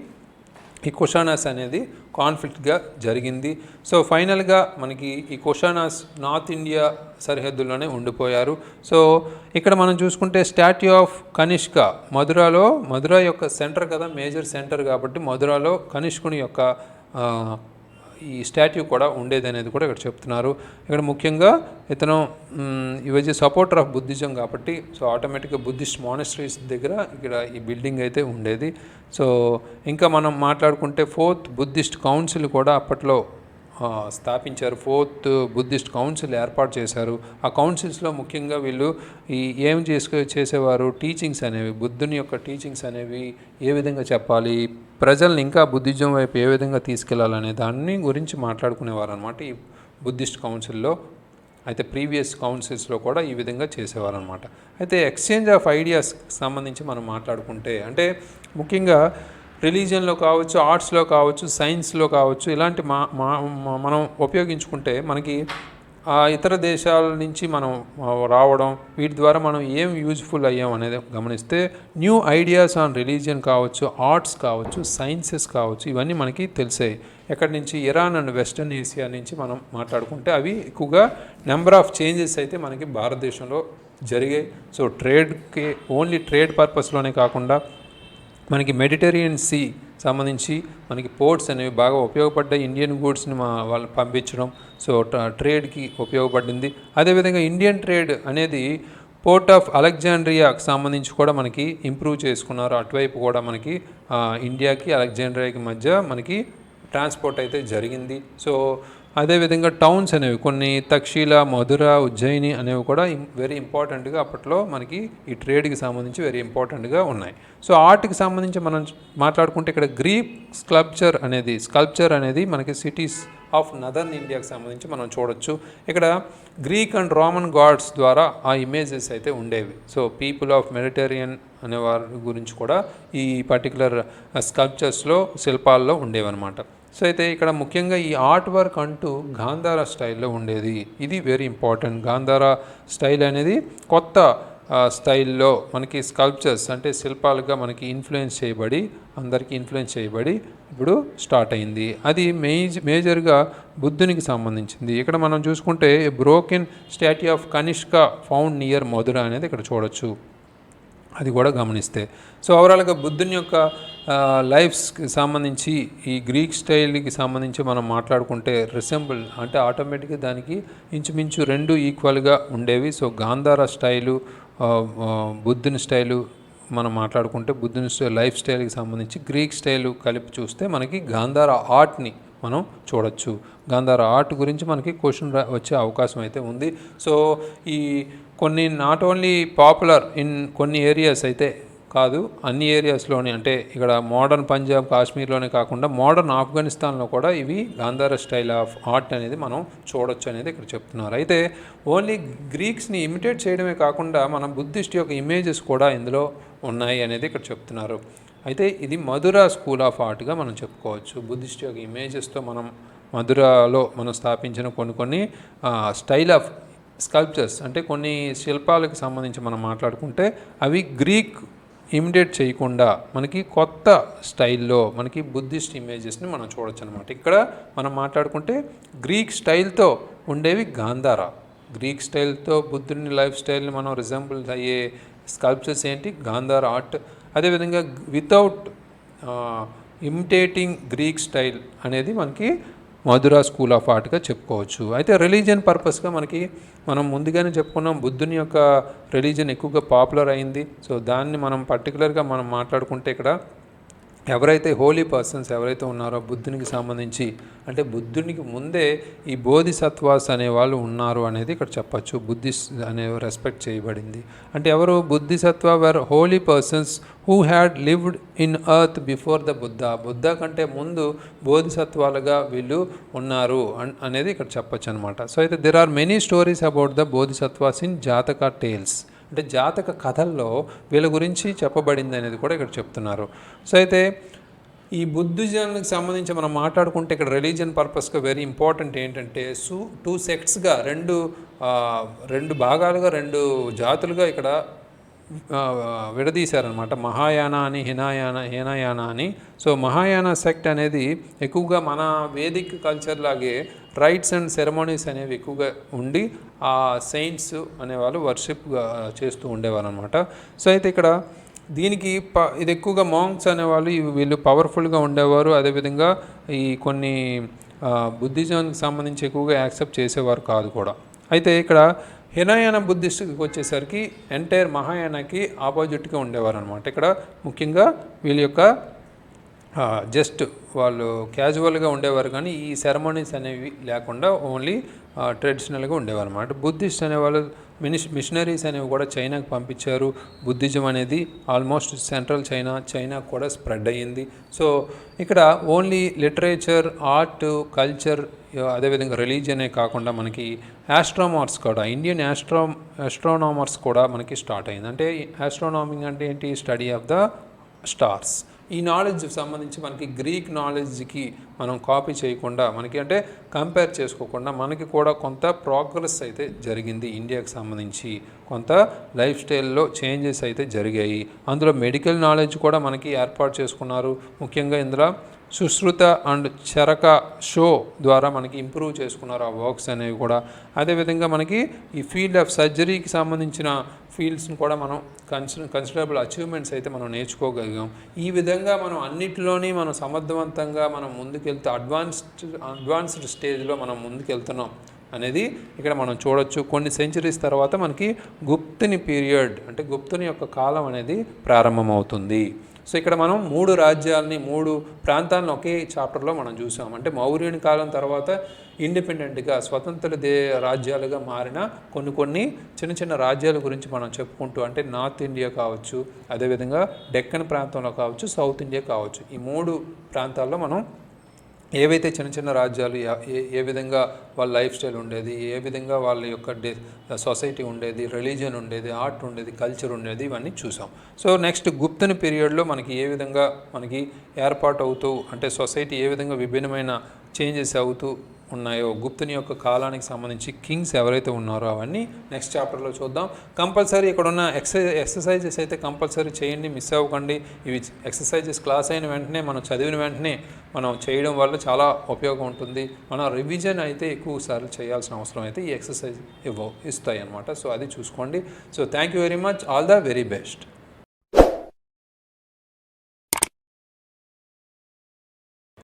ఈ కుషానాస్ అనేది కాన్ఫ్లిక్ట్గా జరిగింది. సో ఫైనల్గా మనకి ఈ కుషానాస్ నార్త్ ఇండియా సరిహద్దుల్లోనే ఉండిపోయారు. సో ఇక్కడ మనం చూసుకుంటే స్టాట్యూ ఆఫ్ కనిష్క మధుర యొక్క సెంటర్ కదా, మేజర్ సెంటర్ కాబట్టి మధురాలో కనిష్కుని యొక్క ఈ స్టాట్యూ కూడా ఉండేది అనేది కూడా ఇక్కడ చెప్తున్నారు. ఇక్కడ ముఖ్యంగా ఇతను ఇవజీ సపోర్టర్ ఆఫ్ బుద్ధిజం కాబట్టి సో ఆటోమేటిక్గా బుద్ధిస్ట్ మానిస్ట్రీస్ దగ్గర ఇక్కడ ఈ బిల్డింగ్ అయితే ఉండేది. సో ఇంకా మనం మాట్లాడుకుంటే 4th బుద్ధిస్ట్ కౌన్సిల్ కూడా అప్పట్లో స్థాపించారు. 4th బుద్ధిస్ట్ కౌన్సిల్ ఏర్పాటు చేశారు. ఆ కౌన్సిల్స్లో ముఖ్యంగా వీళ్ళు ఏం చేసేవారు, టీచింగ్స్ అనేవి, బుద్ధుని యొక్క టీచింగ్స్ అనేవి ఏ విధంగా చెప్పాలి, ప్రజల్ని ఇంకా బుద్ధిజం వైపు ఏ విధంగా తీసుకెళ్లాలనే దాన్ని గురించి మాట్లాడుకునేవారు అనమాట ఈ బుద్ధిస్ట్ కౌన్సిల్లో. అయితే ప్రీవియస్ కౌన్సిల్స్లో కూడా ఈ విధంగా చేసేవారు అనమాట. అయితే ఎక్స్చేంజ్ ఆఫ్ ఐడియాస్ సంబంధించి మనం మాట్లాడుకుంటే అంటే ముఖ్యంగా రిలీజియన్లో కావచ్చు, ఆర్ట్స్లో కావచ్చు, సైన్స్లో కావచ్చు, ఇలాంటి మనం ఉపయోగించుకుంటే మనకి ఇతర దేశాల నుంచి మనం రావడం, వీటి ద్వారా మనం ఏం యూజ్ఫుల్ అయ్యాం అనేది గమనిస్తే న్యూ ఐడియాస్ ఆన్ రిలీజియన్ కావచ్చు, ఆర్ట్స్ కావచ్చు, సైన్సెస్ కావచ్చు, ఇవన్నీ మనకి తెలిసాయి. ఎక్కడి నుంచి? ఇరాన్ అండ్ వెస్టర్న్ ఏషియా నుంచి మనం మాట్లాడుకుంటే అవి ఎక్కువగా నెంబర్ ఆఫ్ చేంజెస్ అయితే మనకి భారతదేశంలో జరిగాయి. సో ట్రేడ్కి ఓన్లీ ట్రేడ్ పర్పస్లోనే కాకుండా మనకి మెడిటరేనియన్ సీ సంబంధించి మనకి పోర్ట్స్ అనేవి బాగా ఉపయోగపడ్డాయి. ఇండియన్ గూడ్స్ని వాళ్ళు పంపించడం సో ట్రేడ్కి ఉపయోగపడింది. అదేవిధంగా ఇండియన్ ట్రేడ్ అనేది పోర్ట్ ఆఫ్ అలెగ్జాండ్రియాకి సంబంధించి కూడా మనకి ఇంప్రూవ్ చేసుకున్నారు. అటువైపు కూడా మనకి ఇండియాకి అలెగ్జాండ్రియాకి మధ్య మనకి ట్రాన్స్పోర్ట్ అయితే జరిగింది. సో అదేవిధంగా టౌన్స్ అనేవి కొన్ని తక్షీలా, మధుర, ఉజ్జయిని అనేవి కూడా వెరీ ఇంపార్టెంట్గా అప్పట్లో మనకి ఈ ట్రేడ్కి సంబంధించి వెరీ ఇంపార్టెంట్గా ఉన్నాయి. సో ఆర్ట్కి సంబంధించి మనం మాట్లాడుకుంటే ఇక్కడ గ్రీక్ స్కల్ప్చర్ అనేది మనకి సిటీస్ ఆఫ్ నదర్న్ ఇండియాకి సంబంధించి మనం చూడొచ్చు. ఇక్కడ గ్రీక్ అండ్ రోమన్ గాడ్స్ ద్వారా ఆ ఇమేజెస్ అయితే ఉండేవి. సో పీపుల్ ఆఫ్ మెడిటరేనియన్ అనే వారి గురించి కూడా ఈ పర్టికులర్ స్కల్ప్చర్స్లో, శిల్పాల్లో ఉండేవన్నమాట. సో అయితే ఇక్కడ ముఖ్యంగా ఈ ఆర్ట్ వర్క్ అంటూ గాంధార స్టైల్లో ఉండేది. ఇది వెరీ ఇంపార్టెంట్. గాంధార స్టైల్ అనేది కొత్త స్టైల్లో మనకి స్కల్ప్చర్స్ అంటే శిల్పాలుగా మనకి అందరికీ ఇన్ఫ్లుయెన్స్ చేయబడి ఇప్పుడు స్టార్ట్ అయింది. అది మేజర్గా బుద్ధునికి సంబంధించింది. ఇక్కడ మనం చూసుకుంటే broken statue of Kanishka found near Mathura అనేది ఇక్కడ చూడొచ్చు. అది కూడా గమనిస్తే సో ఓవరాల్గా బుద్ధుని యొక్క లైఫ్స్కి సంబంధించి ఈ గ్రీక్ స్టైల్కి సంబంధించి మనం మాట్లాడుకుంటే రిసెంబుల్ అంటే ఆటోమేటిక్గా దానికి ఇంచుమించు రెండు ఈక్వల్గా ఉండేవి. సో గాంధార స్టైలు, బుద్ధుని స్టైలు మనం మాట్లాడుకుంటే బుద్ధుని లైఫ్ స్టైల్కి సంబంధించి గ్రీక్ స్టైలు కలిపి చూస్తే మనకి గాంధార ఆర్ట్ని మనం చూడొచ్చు. గాంధార ఆర్ట్ గురించి మనకి క్వశ్చన్ వచ్చే అవకాశం అయితే ఉంది. సో ఈ కొన్ని నాట్ ఓన్లీ పాపులర్ ఇన్ కొన్ని ఏరియాస్ అయితే కాదు, అన్ని ఏరియాస్లోనే అంటే ఇక్కడ మోడర్న్ పంజాబ్, కాశ్మీర్లోనే కాకుండా మోడర్న్ ఆఫ్ఘనిస్తాన్లో కూడా ఇవి గాంధార స్టైల్ ఆఫ్ ఆర్ట్ అనేది మనం చూడొచ్చు అనేది ఇక్కడ చెప్తున్నారు. అయితే ఓన్లీ గ్రీక్స్ని ఇమిటేట్ చేయడమే కాకుండా మనం బుద్ధిస్ట్ యొక్క ఇమేజెస్ కూడా ఇందులో ఉన్నాయి అనేది ఇక్కడ చెప్తున్నారు. అయితే ఇది మధుర స్కూల్ ఆఫ్ ఆర్ట్గా మనం చెప్పుకోవచ్చు. బుద్ధిస్ట్ యొక్క ఇమేజెస్తో మనం మధురలో మనం స్థాపించిన కొన్ని స్టైల్ ఆఫ్ స్కల్ప్చర్స్ అంటే కొన్ని శిల్పాలకు సంబంధించి మనం మాట్లాడుకుంటే అవి గ్రీక్ ఇమిటేట్ చేయకుండా మనకి కొత్త స్టైల్లో మనకి బుద్ధిస్ట్ ఇమేజెస్ని మనం చూడొచ్చు అనమాట. ఇక్కడ మనం మాట్లాడుకుంటే గ్రీక్ స్టైల్తో ఉండేవి గాంధార, గ్రీక్ స్టైల్తో బుద్ధుని లైఫ్ స్టైల్ని మనం రిజెంబుల్ అయ్యే స్కల్ప్చర్స్ ఏంటి గాంధార ఆర్ట్. అదేవిధంగా వితౌట్ ఇమిటేటింగ్ గ్రీక్ స్టైల్ అనేది మనకి మధురా స్కూల్ ఆఫ్ ఆర్ట్గా చెప్పుకోవచ్చు. అయితే రిలీజియన్ పర్పస్గా మనం ముందుగానే చెప్పుకున్నాం బుద్ధుని యొక్క రిలీజియన్ ఎక్కువగా పాపులర్ అయింది. సో దాన్ని మనం పర్టికులర్గా మనం మాట్లాడుకుంటే ఇక్కడ ఎవరైతే హోలీ పర్సన్స్ ఎవరైతే ఉన్నారో బుద్ధునికి సంబంధించి అంటే బుద్ధునికి ముందే ఈ బోధిసత్వాస్ అనే వాళ్ళు ఉన్నారు అనేది ఇక్కడ చెప్పచ్చు. బుద్ధిస్ట్ అనే రెస్పెక్ట్ చేయబడింది. అంటే ఎవరు bodhisattva were holy persons who had lived in earth before the Buddha కంటే ముందు బోధిసత్వాలుగా వీళ్ళు ఉన్నారు అనేది ఇక్కడ చెప్పచ్చు అనమాట. సో అయితే there are many stories about the bodhisattvas in Jataka tales అంటే జాతక కథల్లో వీళ్ళ గురించి చెప్పబడింది అనేది కూడా ఇక్కడ చెప్తున్నారు. సో అయితే ఈ బుద్ధిజానికి సంబంధించి మనం మాట్లాడుకుంటే ఇక్కడ రిలీజియన్ పర్పస్గా వెరీ ఇంపార్టెంట్ ఏంటంటే టూ సెక్ట్స్గా రెండు భాగాలుగా రెండు జాతులుగా ఇక్కడ విడదీశారనమాట. మహాయాన అని హీనయాన అని. సో మహాయాన సెక్ట్ అనేది ఎక్కువగా మన వేదిక్ కల్చర్ లాగే రైట్స్ అండ్ సెరమోనీస్ అనేవి ఎక్కువగా ఉండి ఆ సెయింట్స్ అనేవాళ్ళు వర్షిప్ చేస్తూ ఉండేవారు అనమాట. సో అయితే ఇక్కడ దీనికి ఇది ఎక్కువగా మాంక్స్ అనేవాళ్ళు వీళ్ళు పవర్ఫుల్గా ఉండేవారు. అదేవిధంగా ఈ కొన్ని బుద్ధిజానికి సంబంధించి ఎక్కువగా యాక్సెప్ట్ చేసేవారు కాదు కూడా. అయితే ఇక్కడ హీనయాన బుద్ధిస్ట్కి వచ్చేసరికి ఎంటైర్ మహాయానకి ఆపోజిట్గా ఉండేవారు అనమాట. ఇక్కడ ముఖ్యంగా వీళ్ళ యొక్క జస్ట్ వాళ్ళు క్యాజువల్గా ఉండేవారు కానీ ఈ సెరమోనీస్ అనేవి లేకుండా ఓన్లీ ట్రెడిషనల్గా ఉండేవారు అనమాట. బుద్ధిస్ట్ అనేవాళ్ళు మిషనరీస్ అనేవి కూడా చైనాకు పంపించారు. బుద్ధిజం అనేది ఆల్మోస్ట్ సెంట్రల్ చైనా కూడా స్ప్రెడ్ అయ్యింది. సో ఇక్కడ ఓన్లీ లిటరేచర్, ఆర్ట్, కల్చర్, అదేవిధంగా రిలీజియనే కాకుండా మనకి ఆస్ట్రోనామర్స్ కూడా ఇండియన్ ఆస్ట్రోనామర్స్ కూడా మనకి స్టార్ట్ అయింది. అంటే ఆస్ట్రోనామింగ్ అంటే ఏంటి? Study of the stars. ఈ నాలెడ్జ్ సంబంధించి మనకి గ్రీక్ నాలెడ్జ్కి మనం కాపీ చేయకుండా మనకి అంటే కంపేర్ చేసుకోకుండా మనకి కూడా కొంత ప్రోగ్రెస్ అయితే జరిగింది. ఇండియాకి సంబంధించి కొంత లైఫ్ స్టైల్లో చేంజెస్ అయితే జరిగాయి. అందులో మెడికల్ నాలెడ్జ్ కూడా మనకి ఏర్పాటు చేసుకున్నారు. ముఖ్యంగా ఇందులో సుశ్రుత అండ్ చరక షో ద్వారా మనకి ఇంప్రూవ్ చేసుకున్నారు ఆ వర్క్స్ అనేవి కూడా. అదేవిధంగా మనకి ఈ ఫీల్డ్ ఆఫ్ సర్జరీకి సంబంధించిన ఫీల్డ్స్ని కూడా మనం కన్సిడరబుల్ అచీవ్మెంట్స్ అయితే మనం నేర్చుకోగలిగాం. ఈ విధంగా మనం అన్నిటిలోని మనం సమర్థవంతంగా మనం ముందుకెళ్తూ అడ్వాన్స్డ్ స్టేజ్లో మనం ముందుకెళ్తున్నాం అనేది ఇక్కడ మనం చూడొచ్చు. కొన్ని సెంచరీస్ తర్వాత మనకి గుప్తుని పీరియడ్ అంటే గుప్తుని యొక్క కాలం అనేది ప్రారంభమవుతుంది. సో ఇక్కడ మనం 3 రాజ్యాలని 3 ప్రాంతాలను ఒకే చాప్టర్లో మనం చూసాం. అంటే మౌర్యుని కాలం తర్వాత ఇండిపెండెంట్గా స్వతంత్ర రాజ్యాలుగా మారిన కొన్ని చిన్న రాజ్యాల గురించి మనం చెప్పుకుంటూ అంటే నార్త్ ఇండియా కావచ్చు, అదేవిధంగా డెక్కన్ ప్రాంతంలో కావచ్చు, సౌత్ ఇండియా కావచ్చు, ఈ 3 ప్రాంతాల్లో మనం ఏవైతే చిన్న రాజ్యాలు ఏ విధంగా వాళ్ళ లైఫ్ స్టైల్ ఉండేది, ఏ విధంగా వాళ్ళ యొక్క సొసైటీ ఉండేది, రిలీజియన్ ఉండేది, ఆర్ట్ ఉండేది, కల్చర్ ఉండేది, ఇవన్నీ చూసాం. సో నెక్స్ట్ గుప్తుని పీరియడ్లో మనకి ఏ విధంగా మనకి ఏర్పాటు అవుతూ అంటే సొసైటీ ఏ విధంగా విభిన్నమైన చేంజెస్ అవుతూ ఉన్నాయో, గుప్తుని యొక్క కాలానికి సంబంధించి కింగ్స్ ఎవరైతే ఉన్నారో అవన్నీ నెక్స్ట్ చాప్టర్లో చూద్దాం. కంపల్సరీ ఇక్కడ ఉన్న ఎక్సర్సైజెస్ అయితే కంపల్సరీ చేయండి, మిస్ అవ్వకండి. ఇవి ఎక్సర్సైజెస్ క్లాస్ అయిన వెంటనే మనం చదివిన వెంటనే మనం చేయడం వల్ల చాలా ఉపయోగం ఉంటుంది. మనం రివిజన్ అయితే ఎక్కువ సార్లు చేయాల్సిన అవసరం అయితే ఈ ఎక్సర్సైజ్ ఇస్తాయి అన్నమాట. సో అది చూసుకోండి. So thank you very much. All the very best.